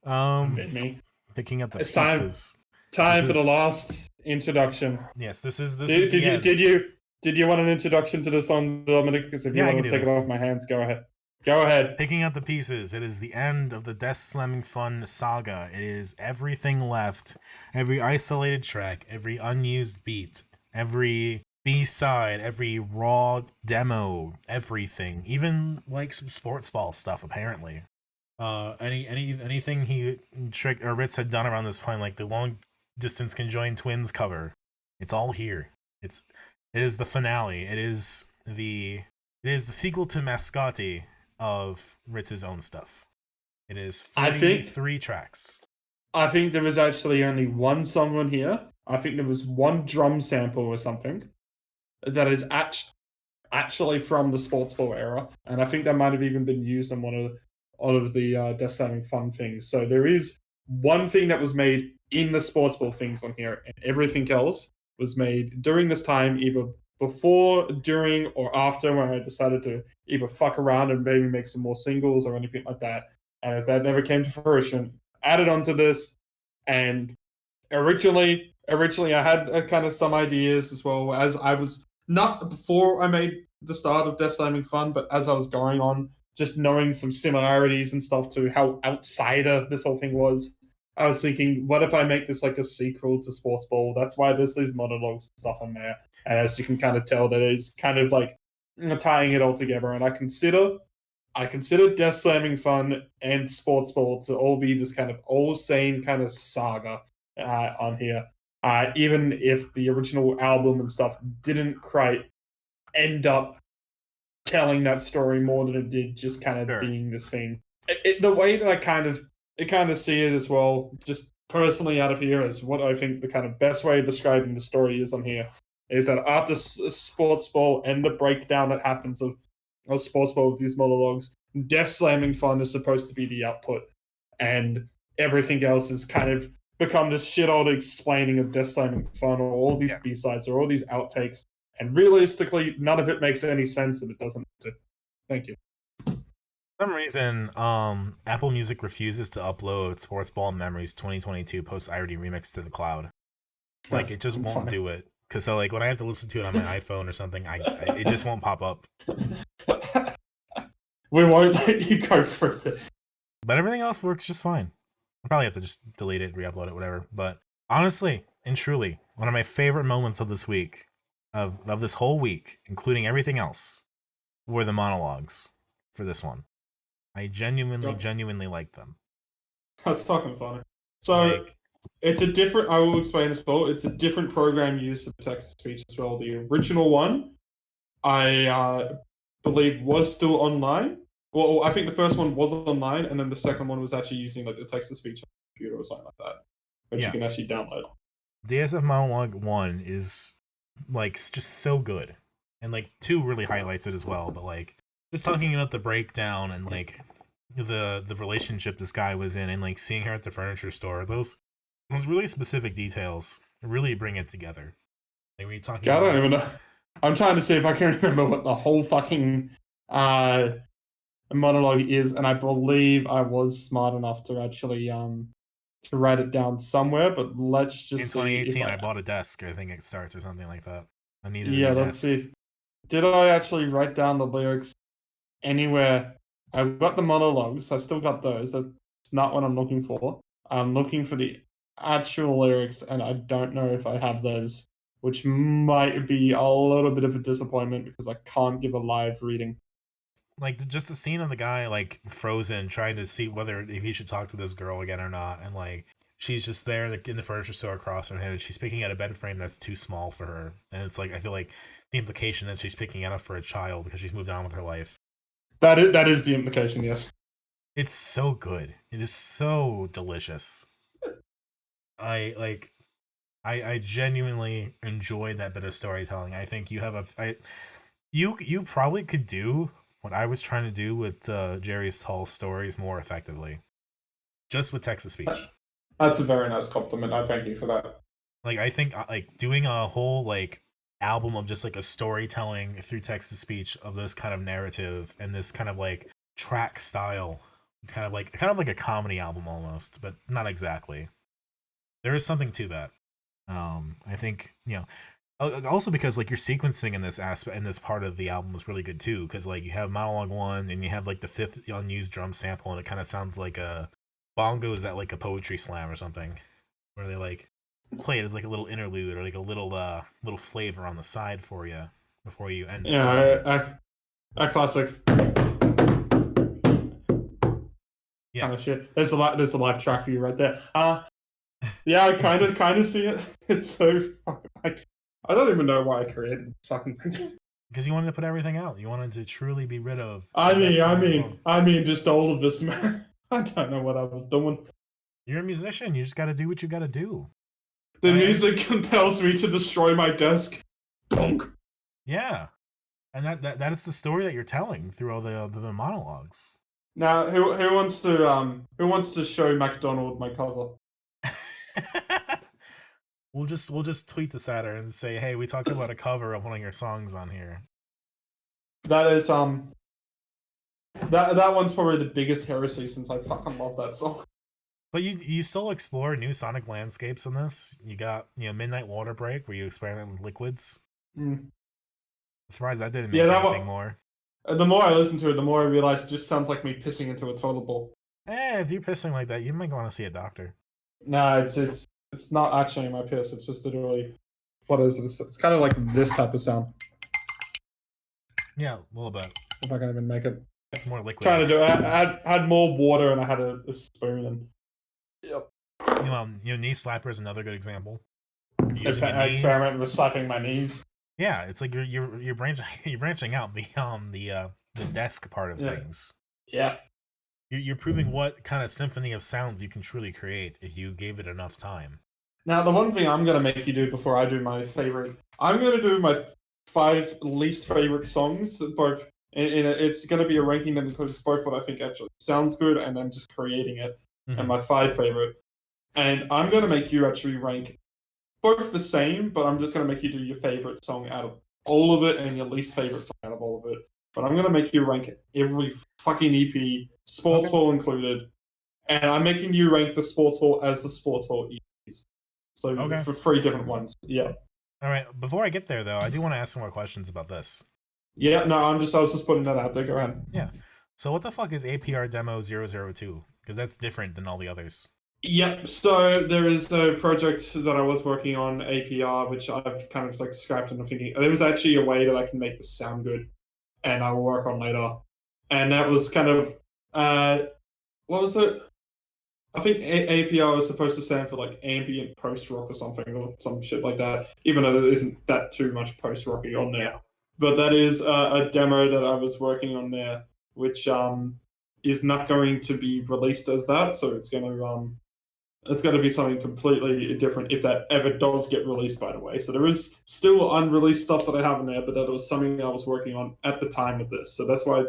Me. Picking up the It's pieces. Time for the last introduction. Yes, this is Did you want an introduction to this one, Dominic? Because if you want to take it off my hands, go ahead. Go ahead. Picking up the pieces. It is the end of the Death Slamming Fun saga. It is everything left. Every isolated track, every unused beat, every B-side, every raw demo, everything. Even some Sportsball stuff, apparently. Anything Trick or Ritz had done around this point, like the long distance conjoined twins cover. It's all here. It is the finale. It is the sequel to Mascotti of Ritz's own stuff. It is 43 tracks. I think there was actually only one song on here. I think there was one drum sample or something that is actually from the Sportsball era, and I think that might have even been used on one of the Death Slamming Fun things. So there is one thing that was made in the Sportsball things on here, and everything else was made during this time, either before, during, or after, when I decided to either fuck around and maybe make some more singles or anything like that. And if that never came to fruition, added onto this. And originally I had kind of some ideas as well, as I was not before I made the start of Death Slamming Fun, but as I was going on, just knowing some similarities and stuff to how outsider this whole thing was, I was thinking, what if I make this like a sequel to Sportsball? That's why there's these monologues and stuff on there. And as you can kind of tell, that is kind of like tying it all together. And I consider I consider Death Slamming Fun and Sportsball to all be this kind of all same kind of saga on here. Even if the original album and stuff didn't quite end up telling that story more than it did just kind of being this thing. The way that I kind of see it as well, just personally out of here, is what I think the kind of best way of describing the story is on here, is that after Sportsball and the breakdown that happens of Sportsball with these monologues, Death Slamming Fun is supposed to be the output, and everything else is kind of become this shit old explaining of Death Slamming Fun, or all these B-sides, or all these outtakes, and realistically, none of it makes any sense, and it doesn't. Thank you. For some reason, Apple Music refuses to upload Sportsball Memories 2022 post-IRD remix to the cloud. Like, it just won't do it. Because so, like, when I have to listen to it on my iPhone or something, it just won't pop up. We won't let you go through this. But everything else works just fine. I'll probably have to just delete it, re-upload it, whatever. But honestly and truly, one of my favorite moments of this week, of this whole week, including everything else, were the monologues for this one. I genuinely like them. That's fucking funny. So, it's a different, I will explain this well, it's a different program used for text-to-speech as well. The original one, I believe, was still online. Well, I think the first one was online, and then the second one was actually using like the text-to-speech on the computer or something like that, which you can actually download. DSF Monologue 1 is, like, just so good. And, like, 2 really highlights it as well, but, like, just talking about the breakdown and, like, the relationship this guy was in, and, like, seeing her at the furniture store, those really specific details really bring it together. Like, when you're talking I don't even know. I'm trying to see if I can remember what the whole fucking monologue is, and I believe I was smart enough to actually to write it down somewhere, but let's just see. In 2018, I bought a desk, I think it starts, or something like that. I needed a let's see. Did I actually write down the lyrics anywhere? I've got the monologues, I've still got those. That's not what I'm looking for. I'm looking for the actual lyrics, and I don't know if I have those, which might be a little bit of a disappointment because I can't give a live reading. Like, just the scene of the guy, like, frozen, trying to see if he should talk to this girl again or not, and, like, she's just there, like, in the furniture store across from him, and she's picking at a bed frame that's too small for her, and it's, like, I feel like the implication that she's picking it up for a child because she's moved on with her life. That is the implication, yes. It's so good. It is so delicious. I genuinely enjoy that bit of storytelling. I think you have you probably could do what I was trying to do with Jerry's Tall Stories more effectively, just with text-to-speech. That's a very nice compliment. I thank you for that. Like, I think like doing a whole like album of just like a storytelling through text-to-speech of this kind of narrative and this kind of like track style, kind of like a comedy album almost, but not exactly. There is something to that. I think, you know, also because like your sequencing in this aspect, in this part of the album was really good too, because like you have monologue 1 and you have like the 5th unused drum sample, and it kind of sounds like a bongos at like a poetry slam or something, where they like play it as like a little interlude or like a little flavor on the side for you before you end. Yeah, a classic. Yes. Kind of shit. There's a live track for you right there. Yeah, I kind of see it. It's so like, I don't even know why I created this fucking thing. Because you wanted to put everything out. You wanted to truly be rid of. I mean, just all of this, man. I don't know what I was doing. You're a musician. You just got to do what you got to do. The music compels me to destroy my desk. Bonk. Yeah, and that is the story that you're telling through all the monologues. Now, who wants to show McDonald my cover? We'll just tweet this at her and say, hey, we talked about a cover of one of your songs on here. That is that one's probably the biggest heresy, since I fucking love that song. But you still explore new sonic landscapes in this. You got, you know, Midnight Water Break, where you experiment with liquids. I'm surprised that didn't make anything more. The more I listen to it, the more I realize it just sounds like me pissing into a toilet bowl. If you're pissing like that, you might want to see a doctor. Nah, it's not actually my piss. It's just literally, what is it? It's kind of like this type of sound. Yeah, a little bit. If I can even make it. It's more liquid. Trying to do. I had more water and I had a spoon and. Yep. Knee slapper is another good example. I experiment with slapping my knees. Yeah, it's like you're branching out beyond the desk part of things. Yeah. You're proving what kind of symphony of sounds you can truly create if you gave it enough time. Now, the one thing I'm going to make you do before I do my favorite, I'm going to do my 5 least favorite songs. Both, it's going to be a ranking that includes both what I think actually sounds good and then just creating it, and my 5 favorite. And I'm going to make you actually rank both the same, but I'm just going to make you do your favorite song out of all of it and your least favorite song out of all of it. But I'm going to make you rank every fucking EP, Sportsball included, and I'm making you rank the Sportsball as the Sportsball EPs. So for 3 different ones. Yeah. All right. Before I get there, though, I do want to ask some more questions about this. Yeah, no, I was just putting that out there. Go ahead. Yeah. So what the fuck is APR Demo 002? Because that's different than all the others. Yep. So there is a project that I was working on, APR, which I've kind of like scrapped and I'm thinking there was actually a way that I can make this sound good, and I will work on later. And that was kind of what was it? I think APR was supposed to stand for like ambient post rock or something, or some shit like that, even though there isn't that too much post rocky on there. But that is a demo that I was working on there, which is not going to be released as that. So it's going to be something completely different if that ever does get released, by the way. So there is still unreleased stuff that I have in there, but that was something I was working on at the time of this. So that's why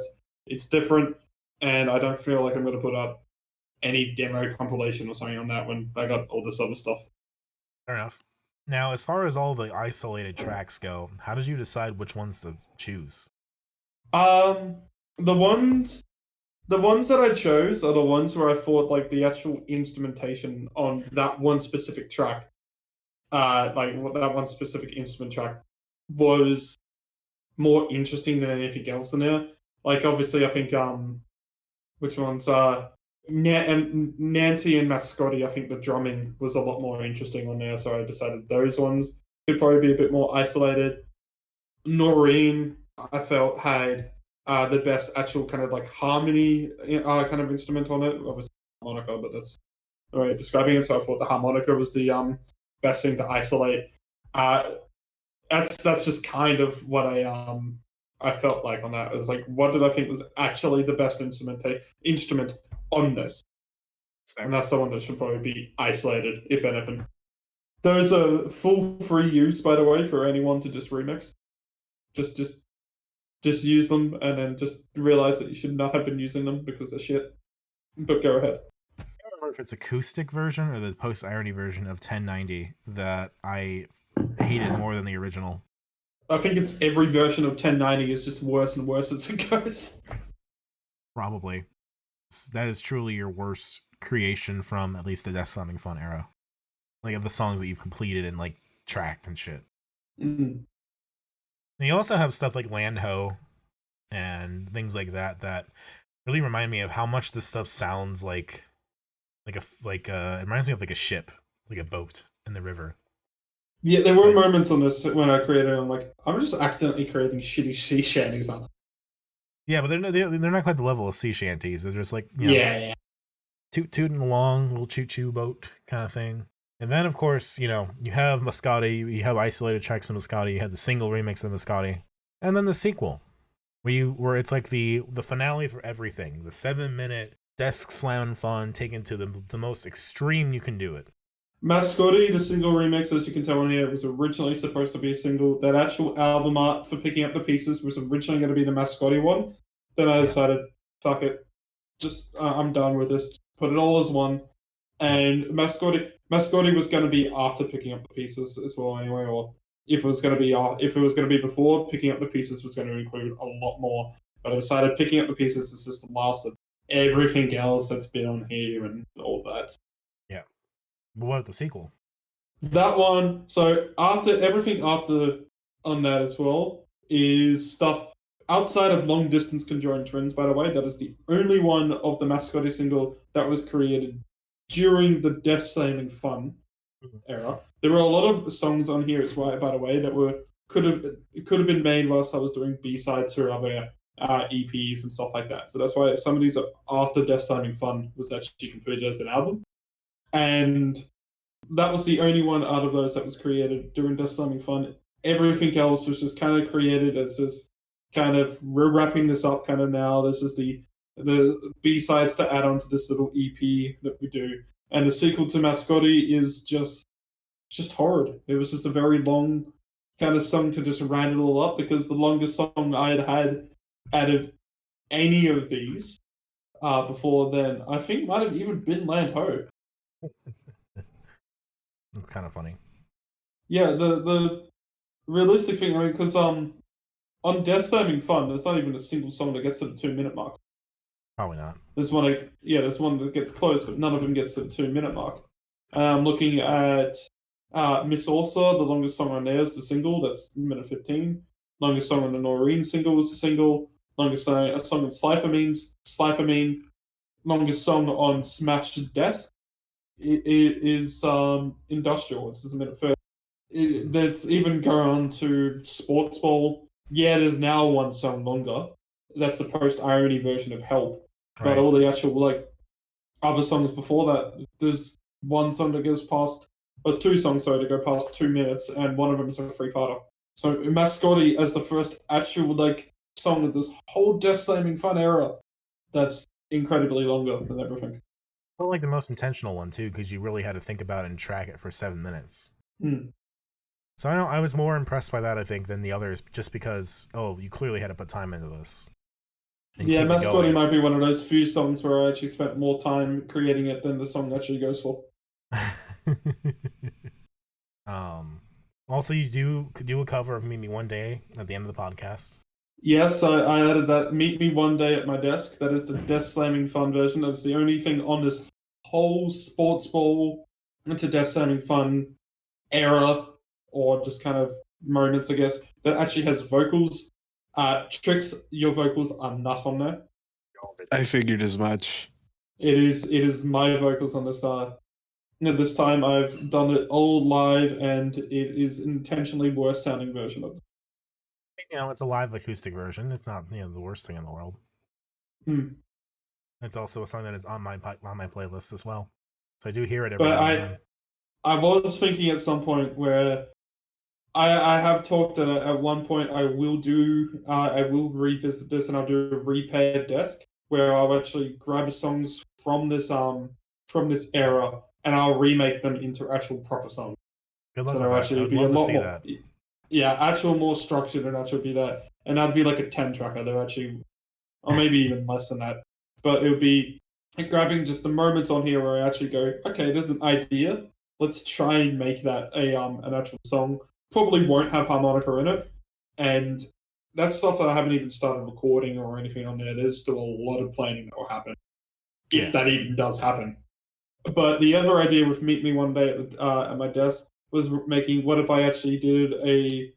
it's different, and I don't feel like I'm going to put up any demo compilation or something on that when I got all this other stuff. Fair enough. Now, as far as all the isolated tracks go, how did you decide which ones to choose? The ones that I chose are the ones where I thought like the actual instrumentation on that one specific track, like that one specific instrument track, was more interesting than anything else in there. Like obviously, I think which ones Nancy and Mascotti, I think the drumming was a lot more interesting on there, so I decided those ones could probably be a bit more isolated. Noreen, I felt, had the best actual kind of like harmony kind of instrument on it. Obviously harmonica, but that's the way of describing it. So I thought the harmonica was the best thing to isolate. That's just kind of what I felt like on that. It was like, what did I think was actually the best instrument on this? And that's the one that should probably be isolated, if anything. Those are full free use, by the way, for anyone to just remix. Just use them and then just realize that you should not have been using them because they're shit. But go ahead. I don't remember if it's acoustic version or the post-irony version of 1090 that I hated more than the original. I think it's every version of 1090 is just worse and worse as it goes. Probably. That is truly your worst creation from at least the Death Slamming Fun era. Like of the songs that you've completed and like tracked and shit. Mm-hmm. And you also have stuff like Land Ho and things like that really remind me of how much this stuff sounds like it reminds me of like a ship, like a boat in the river. Yeah, there were moments on this when I created it, I'm like, I'm just accidentally creating shitty sea shanties on it. Yeah, but they're not quite the level of sea shanties. They're just like, yeah, tooting along, little choo-choo boat kind of thing. And then, of course, you have Mascotti, you have isolated tracks of Mascotti, you have the single remix of Mascotti, and then the sequel, where it's like the finale for everything, the 7-minute desk slam fun taken to the most extreme you can do it. Mascotti, the single remix, as you can tell in here, was originally supposed to be a single. That actual album art for Picking Up the Pieces was originally going to be the Mascotti one. Then I decided, fuck it, just I'm done with this. Put it all as one. And Mascotti was going to be after Picking Up the Pieces as well, anyway. Or if it was going to be before, Picking Up the Pieces was going to include a lot more. But I decided Picking Up the Pieces is just the last of everything else that's been on here and all that. Yeah. But what about the sequel? That one, so everything after on that as well is stuff outside of Long Distance Conjoined Twins, by the way. That is the only one of the Mascotti single that was created during the Death Slamming Fun era. There were a lot of songs on here as well, by the way, that could have been made whilst I was doing B-sides for other EPs and stuff like that. So that's why some of these are after Death Slamming Fun was actually completed as an album. And that was the only one out of those that was created during Death Slamming Fun. Everything else was just kind of created as this kind of, we're wrapping this up kind of now. This is the B-sides to add on to this little EP that we do. And the sequel to Mascotti is just horrid. It was just a very long kind of song to just round it all up, because the longest song I had out of any of these before then, I think might have even been Land Ho. It's kind of funny. Yeah, the realistic thing, I mean, because on Death Slamming Fun, there's not even a single song that gets to the 2-minute mark. Probably not. There's one that gets close, but none of them gets to the 2-minute mark. Looking at Miss Orsa, the longest song on there is the single, that's minute 15. Longest song on the Noreen single is the single. Longest song on Slifermine. Longest song on Smash Desk is Industrial. It's a minute 30. That's even going on to Sportsball. Yeah, there's now one song longer. That's the post-irony version of Help. But Right. all the actual other songs before that, there's one song that goes past. There's 2 songs, sorry, that go past 2 minutes, and one of them is a 3-parter. So Mascotti as the first actual song of this whole Death Slamming Fun era, that's incredibly longer than everything. Well, like the most intentional one too, because you really had to think about it and track it for 7 minutes. So I was more impressed by that, I think, than the others, just because you clearly had to put time into this. Yeah, Mascotti might be one of those few songs where I actually spent more time creating it than the song actually goes for. Also, you do a cover of Meet Me One Day at the end of the podcast. Yes, I added that. Meet Me One Day at My Desk. That is the Death Slamming Fun version. That's the only thing on this whole Sportsball into Death Slamming Fun era, or just kind of moments, I guess, that actually has vocals. Trix, your vocals are not on there. I figured as much. It is my vocals on this. This time I've done it all live, and it is intentionally worse sounding version of it. It's a live acoustic version. It's not the worst thing in the world. It's also a song that is on my playlist as well, so I do hear it every now and then. I was thinking at some point where I have talked that at one point I will revisit this, and I'll do a repaired desk where I'll actually grab songs from this era and I'll remake them into actual proper songs. Good luck so with they'll that. actually I would be love a to lot see more. that. Yeah, actual more structured, and actually be that, and that'd be like a 10-tracker. They're actually, or maybe even less than that. But it would be grabbing just the moments on here where I actually go, okay, there's an idea. Let's try and make that an actual song. Probably won't have harmonica in it, and that's stuff that I haven't even started recording or anything on there. There's still a lot of planning that will happen, if that even does happen. But the other idea with Meet Me One Day at my desk was making, what if I actually did a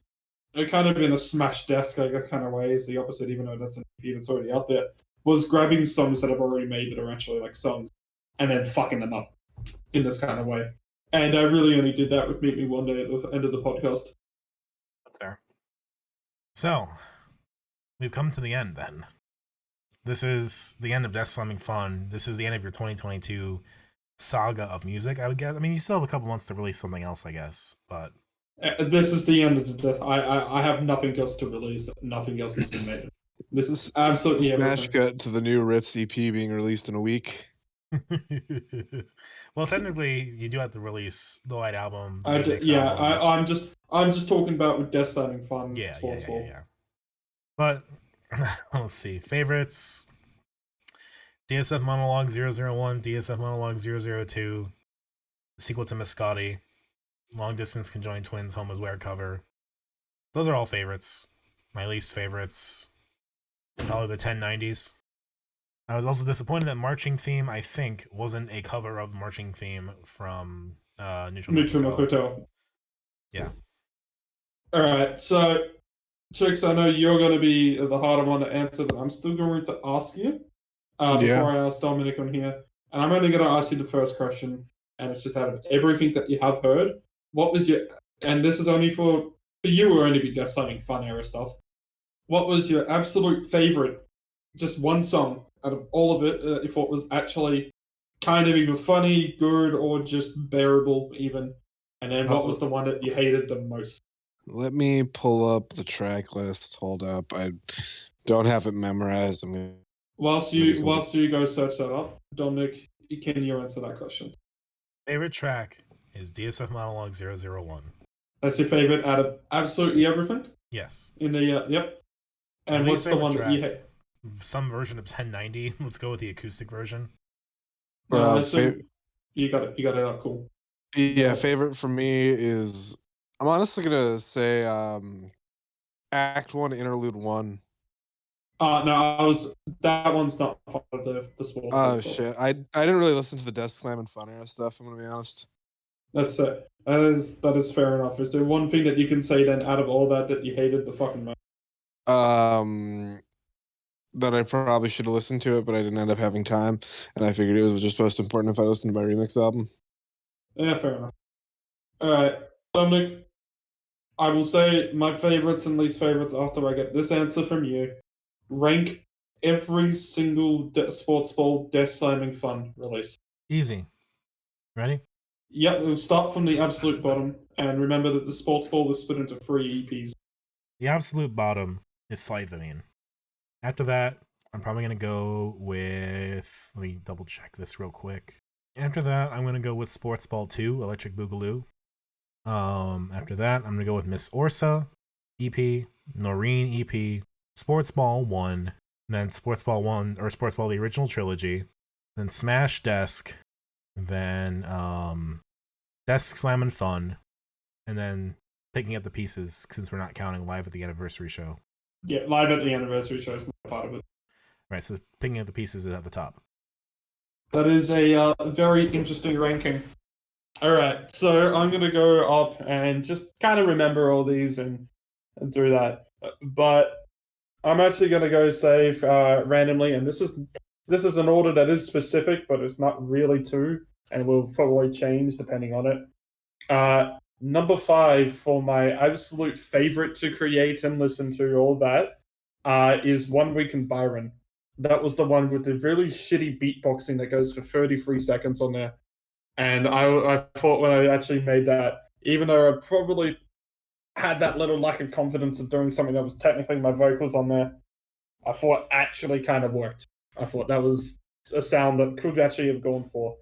kind of in a Smash Desk kind of way, is the opposite, even though that's an EP that's already out there, was grabbing songs that I've already made that are actually songs, and then fucking them up in this kind of way. And I really only did that with Meet Me One Day at the end of the podcast. That's fair. So, we've come to the end then. This is the end of Death Slamming Fun. This is the end of your 2022 saga of music, I would guess. I mean, you still have a couple months to release something else, I guess, but... This is the end of the death. I have nothing else to release. Nothing else has been made. This is absolutely Smash cut to the new Ritz EP being released in a week. Well, technically, you do have to release the White Album. I'm just talking about with Death Slamming Fun. Yeah. But let's see. Favorites: DSF Monologue 001, DSF Monologue 002, sequel to Mascotti, Long Distance Conjoined Twins, Home with Wear cover. Those are all favorites. My least favorites, probably the 1090s. I was also disappointed that Marching Theme, I think, wasn't a cover of Marching Theme from Neutral Hotel. Yeah. Alright, so Trix, I know you're going to be the harder one to answer, but I'm still going to ask you before I ask Dominic on here. And I'm only going to ask you the first question, and it's just out of everything that you have heard. What was your... And this is only for you, will only be Death Slamming Fun era stuff. what was your absolute favorite? Just one song out of all of it that you thought was actually kind of either funny, good, or just bearable, even. And then what was the one that you hated the most? Let me pull up the track list. Hold up. I don't have it memorized. Whilst you go search that up, Dominic, can you answer that question? Favorite track is DSF Monologue 001. That's your favorite out of absolutely everything? Yes. In the yep. And My what's the one that you hate? Some version of 1090. Let's go with the acoustic version. No, you got it. You got it up. Cool. Yeah, favorite for me is, I'm honestly gonna say Act 1, Interlude 1. No, that one's not part of the sports. Oh shit! I didn't really listen to the Desk Slam and Fun Era stuff. I'm gonna be honest. That's it. That is fair enough. Is there one thing that you can say then out of all that you hated the fucking most? That I probably should have listened to it, but I didn't end up having time, and I figured it was just most important if I listened to my remix album. Yeah, fair enough. All right, Dominic. I will say my favorites and least favorites after I get this answer from you. Rank every single Sportsball Death Slamming Fun release. Easy. Ready? Yep, we'll start from the absolute bottom, and remember that the Sportsball was split into 3 EPs. The absolute bottom is Scythamine. After that, I'm probably going to go with... Let me double check this real quick. After that, I'm going to go with Sportsball 2, Electric Boogaloo. After that, I'm going to go with Miss Orsa EP, Noreen EP, Sportsball 1, then Sportsball 1, or Sportsball the Original Trilogy, then Smash Desk, then Desk Slam and Fun, and then Picking Up the Pieces, since we're not counting Live at the Anniversary Show. Yeah, Live at the Anniversary Show is not part of it. Right, so Picking Up the Pieces is at the top. That is a very interesting ranking. All right, so I'm going to go up and just kind of remember all these and do that. But I'm actually going to go save randomly, and this is an order that is specific, but it's not really too, and will probably change depending on it. Number 5 for my absolute favorite to create and listen to, all that, is 1 Week in Byron. That was the one with the really shitty beatboxing that goes for 33 seconds on there. And I thought when I actually made that, even though I probably had that little lack of confidence of doing something that was technically my vocals on there, I thought actually kind of worked. I thought that was a sound that could actually have gone for.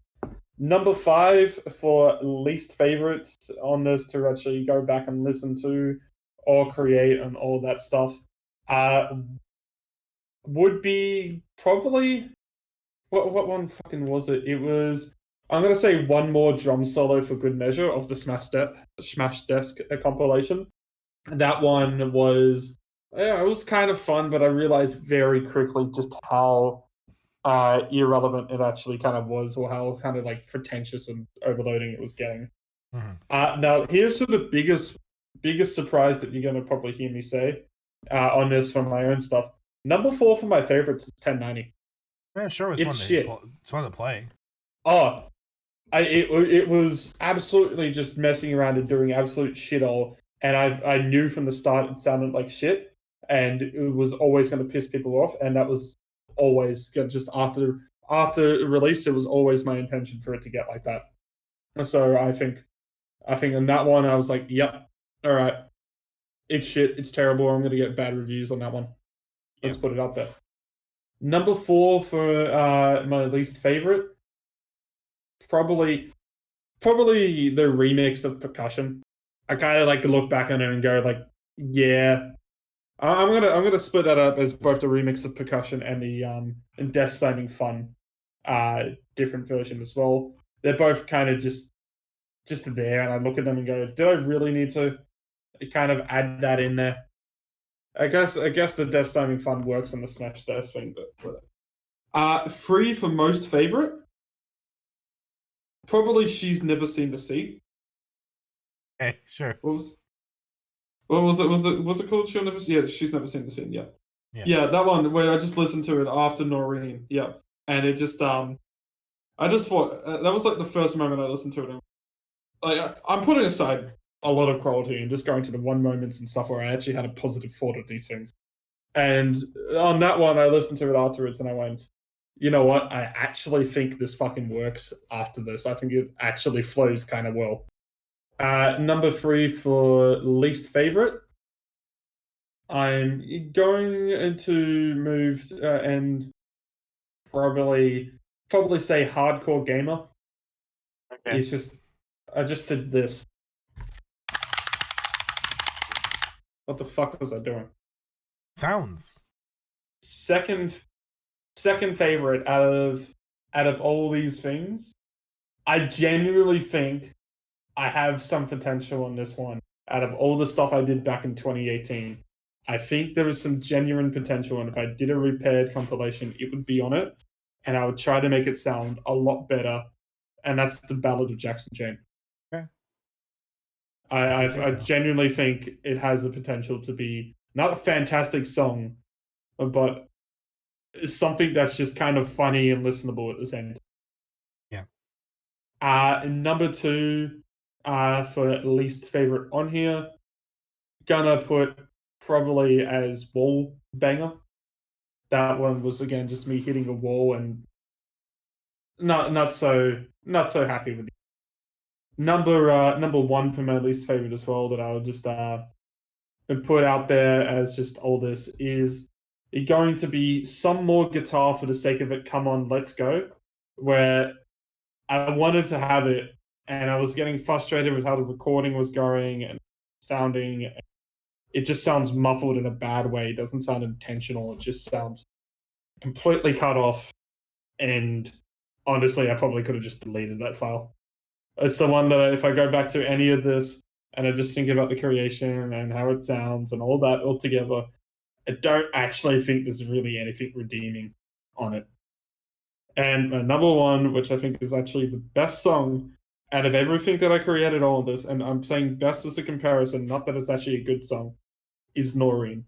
Number 5 for least favorites on this to actually go back and listen to or create and all that stuff would be probably... What one fucking was it? It was... I'm going to say One More Drum Solo for Good Measure of the Smash Desk compilation. That one was... Yeah, it was kind of fun, but I realized very quickly just how irrelevant it actually kind of was, or how kind of like pretentious and overloading it was getting. Mm-hmm. Now, here's sort of biggest surprise that you're going to probably hear me say on this from my own stuff. Number 4 for my favorites is 1090. Yeah, sure, it's shit. It's fun to play. Oh, it was absolutely just messing around and doing absolute shit all, and I knew from the start it sounded like shit, and it was always going to piss people off, and that was always just after release, it was always my intention for it to get like that. So I think in that one I was like, yep, all right, it's shit, it's terrible, I'm going to get bad reviews on that one. Let's put it up there. Number 4 for my least favorite, probably the remix of Percussion. I kind of like to look back on it and go like, yeah, I'm gonna split that up as both the remix of Percussion and the Death Slamming Fun different version as well. They're both kind of just there, and I look at them and go, did I really need to kind of add that in there? I guess the Death Slamming Fun works on the Smash Death thing, but whatever. 3 for most favorite, probably She's Never Seen the Sea. Okay, sure. What was it? Was it called? She's Never Seen the Sea. Yeah, that one where I just listened to it after Noreen. Yeah, and it just I just thought that was like the first moment I listened to it. Like I'm putting aside a lot of quality and just going to the one moments and stuff where I actually had a positive thought of these things. And on that one, I listened to it afterwards, and I went, you know what? I actually think this fucking works after this. I think it actually flows kind of well. Number 3 for least favorite. I'm going to move and probably say hardcore gamer. Okay. It's just I just did this. What the fuck was I doing? Sounds. Second favorite out of all these things, I genuinely think I have some potential on this one. Out of all the stuff I did back in 2018, I think there is some genuine potential, and if I did a repaired compilation, it would be on it, and I would try to make it sound a lot better. And that's the Ballad of Jackson Jane. Okay. I genuinely think it has the potential to be not a fantastic song, but something that's just kind of funny and listenable at the same time. Yeah. Number 2, for least favorite on here, gonna put probably as Wall Banger. That one was again just me hitting a wall and not so happy with it. Number 1 for my least favorite as well that I would just put out there as just all this is going to be some more guitar for the sake of it. Come on, let's go. Where I wanted to have it, and I was getting frustrated with how the recording was going and sounding. It just sounds muffled in a bad way. It doesn't sound intentional. It just sounds completely cut off. And honestly, I probably could have just deleted that file. It's the one that if I go back to any of this and I just think about the creation and how it sounds and all that all together, I don't actually think there's really anything redeeming on it. And number 1, which I think is actually the best song out of everything that I created, all of this, and I'm saying best as a comparison, not that it's actually a good song, is Noreen.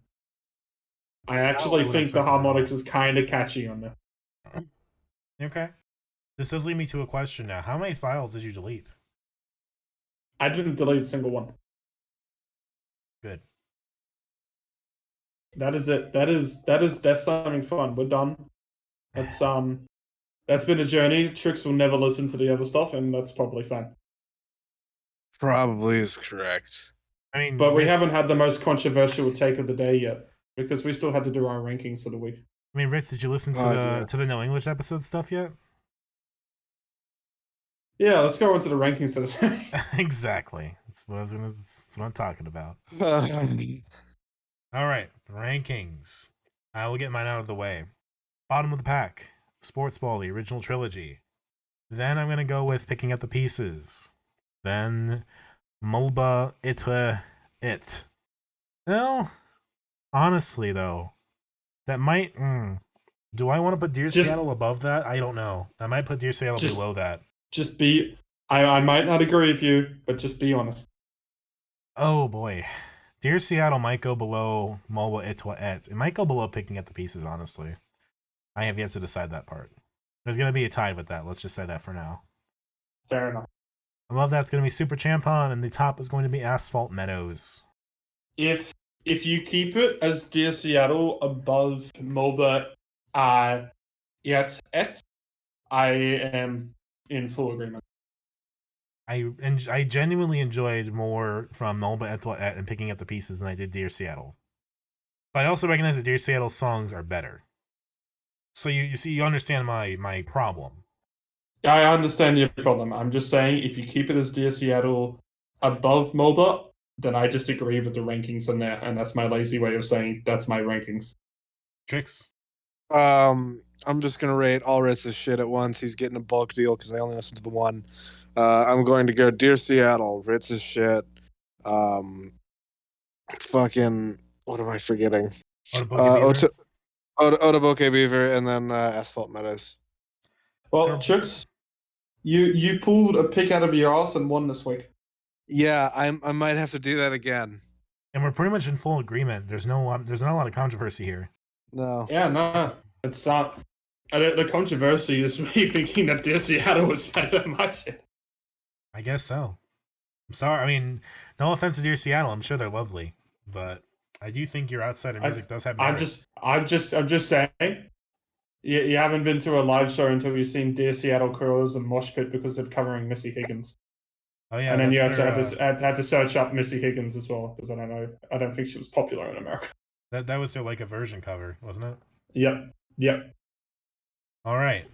I actually think the harmonics is kind of catchy on there. Okay. This does lead me to a question now. How many files did you delete? I didn't delete a single one. Good. That is it. That's something fun. We're done. That's been a journey. Trix will never listen to the other stuff, and that's probably fine. Probably is correct. I mean, but we haven't had the most controversial take of the day yet because we still had to do our rankings for the week. I mean, Ritz, did you listen to the No English episode stuff yet? Yeah, let's go into the rankings for this. Exactly. That's what I'm talking about. All right, rankings. I will get mine out of the way. Bottom of the pack, Sportsball the Original Trilogy. Then I'm gonna go with Picking Up the Pieces. Then mublA It. Well, honestly though, that might. Do I want to put Dear Seattle above that? I don't know. I might put Dear Seattle below that. Just be. I might not agree with you, but just be honest. Oh boy. Dear Seattle might go below mublA It. It might go below Picking Up the Pieces, honestly. I have yet to decide that part. There's going to be a tie with that. Let's just say that for now. Fair enough. Above that's going to be Super Champon, and the top is going to be Asphalt Meadows. If you keep it as Dear Seattle above mublA It, I am in full agreement. I genuinely enjoyed more from mublA It and Picking Up the Pieces than I did Dear Seattle. But I also recognize that Dear Seattle's songs are better. So you understand my problem. I understand your problem. I'm just saying if you keep it as Dear Seattle above mublA, then I just agree with the rankings in there, and that's my lazy way of saying that's my rankings. Trix? I'm just gonna rate all Ritz's shit at once. He's getting a bulk deal because I only listened to the one. I'm going to go Dear Seattle, Ritz's shit. Fucking what am I forgetting? Otoboke Beaver, and then Asphalt Meadows. Well, Trix, you pulled a pick out of your ass and won this week. Yeah, I might have to do that again. And we're pretty much in full agreement. There's not a lot of controversy here. No. Yeah, no. It's not. The controversy is me thinking that Dear Seattle was better than my shit. I guess so. I'm sorry. I mean, no offense to Dear Seattle. I'm sure they're lovely. But I do think your outsider I, music does have I'm merit. just saying. You haven't been to a live show until you've seen Dear Seattle Curlers and Mosh Pit because they're covering Missy Higgins. Oh yeah, And then that's you also their, had to search up Missy Higgins as well because I don't think she was popular in America. that was their like a version cover, wasn't it? Yep. All right,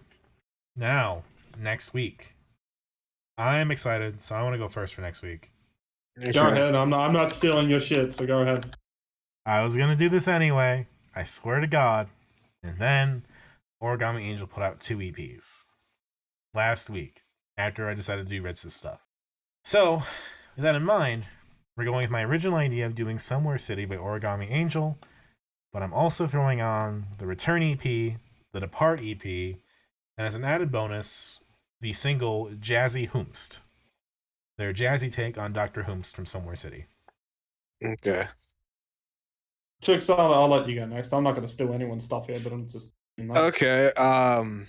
now next week. I'm excited, so I want to go first for next week. Go ahead. I'm not stealing your shit, so go ahead. I was gonna do this anyway. I swear to God. And then Origami Angel put out 2 EPs last week after I decided to do Ritz's stuff. So, with that in mind, we're going with my original idea of doing Somewhere City by Origami Angel, but I'm also throwing on the Return EP, the Depart EP, and as an added bonus, the single Jazzy Hoomst. Their jazzy take on Dr. Hoomst from Somewhere City. Okay. Trix, I'll let you go next. I'm not going to steal anyone's stuff here, but I'm just nice. Okay. I'm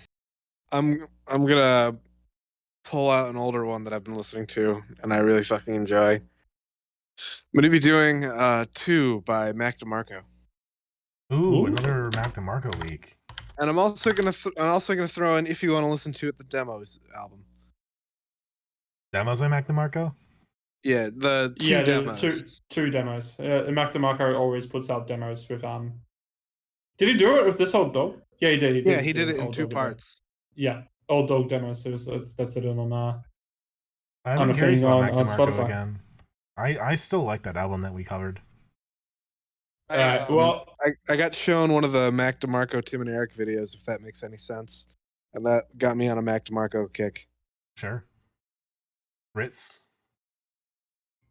gonna pull out an older one that I've been listening to and I really fucking enjoy. I'm gonna be doing 2 by Mac DeMarco. Ooh, another Mac DeMarco week. And I'm also gonna throw in If You Want to Listen to It, the Demos album. Demos by Mac DeMarco? Yeah, the 2 demos. Two demos. Mac DeMarco always puts out demos with Did he do it with this old dog? Yeah, he did. He did it in 2 parts. Yeah, old dog demos. That's it on I'm curious about Mac DeMarco Spotify. again. I still like that album that we covered. Well, I got shown one of the Mac DeMarco Tim and Eric videos, if that makes any sense, and that got me on a Mac DeMarco kick. Sure. Ritz.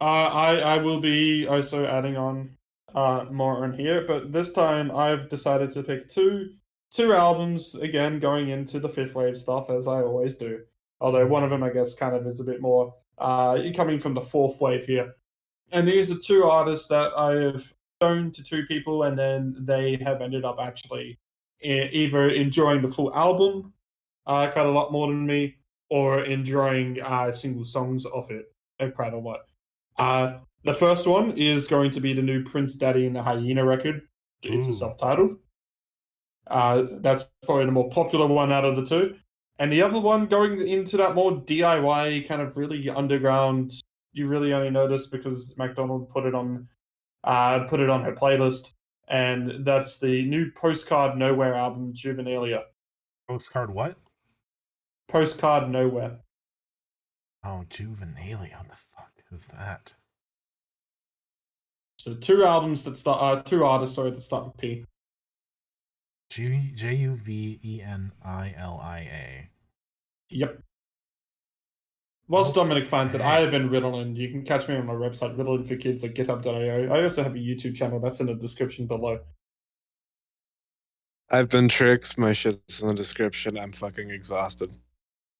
I will be also adding on more on here, but this time I've decided to pick two albums again, going into the fifth wave stuff as I always do. Although one of them, I guess, kind of is a bit more coming from the fourth wave here. And these are 2 artists that I have shown to 2 people, and then they have ended up actually either enjoying the full album quite a lot more than me, or enjoying single songs of it quite a lot. The first one is going to be the new Prince Daddy and the Hyena record. It's a self-titled. That's probably the more popular one out of the 2. And the other one going into that more DIY kind of really underground, you really only notice because McDonald put it on her playlist, and that's the new Postcard Nowhere album, Juvenilia. Postcard what? Postcard Nowhere. Oh, Juvenilia. What the fuck is that? So 2 albums that start 2 artists, sorry, that start with P. Juvenilia. Yep. Whilst Dominic finds it, I have been Ritalin. You can catch me on my website, Ritalin for Kids at github.io. I also have a YouTube channel that's in the description below. I've been Trix. My shit's in the description. I'm fucking exhausted.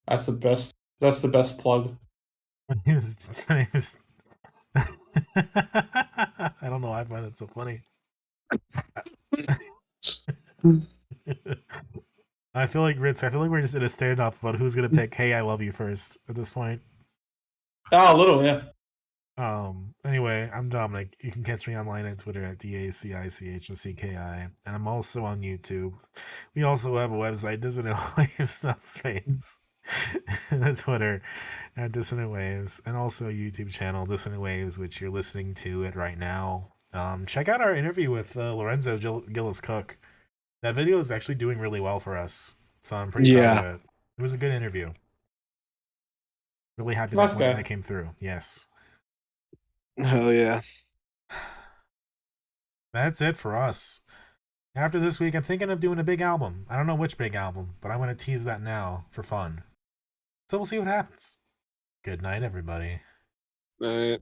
That's the best. That's the best plug. I don't know why I find that so funny. I feel like Ritz. I feel like we're just in a standoff about who's gonna pick "Hey, I Love You" first at this point. Oh, a little, yeah. Anyway, I'm Dominic. You can catch me online on Twitter at DACICHOCKI, and I'm also on YouTube. We also have a website, Dissonant Waves, not Space. And Twitter at Dissonant Waves, and also a YouTube channel, Dissonant Waves, which you're listening to it right now. Check out our interview with Lorenzo Gillis Cook. That video is actually doing really well for us, so I'm pretty proud of it. It was a good interview. Really happy that came through. Yes. Hell yeah. That's it for us. After this week, I'm thinking of doing a big album. I don't know which big album, but I'm going to tease that now for fun. So we'll see what happens. Good night, everybody. Night.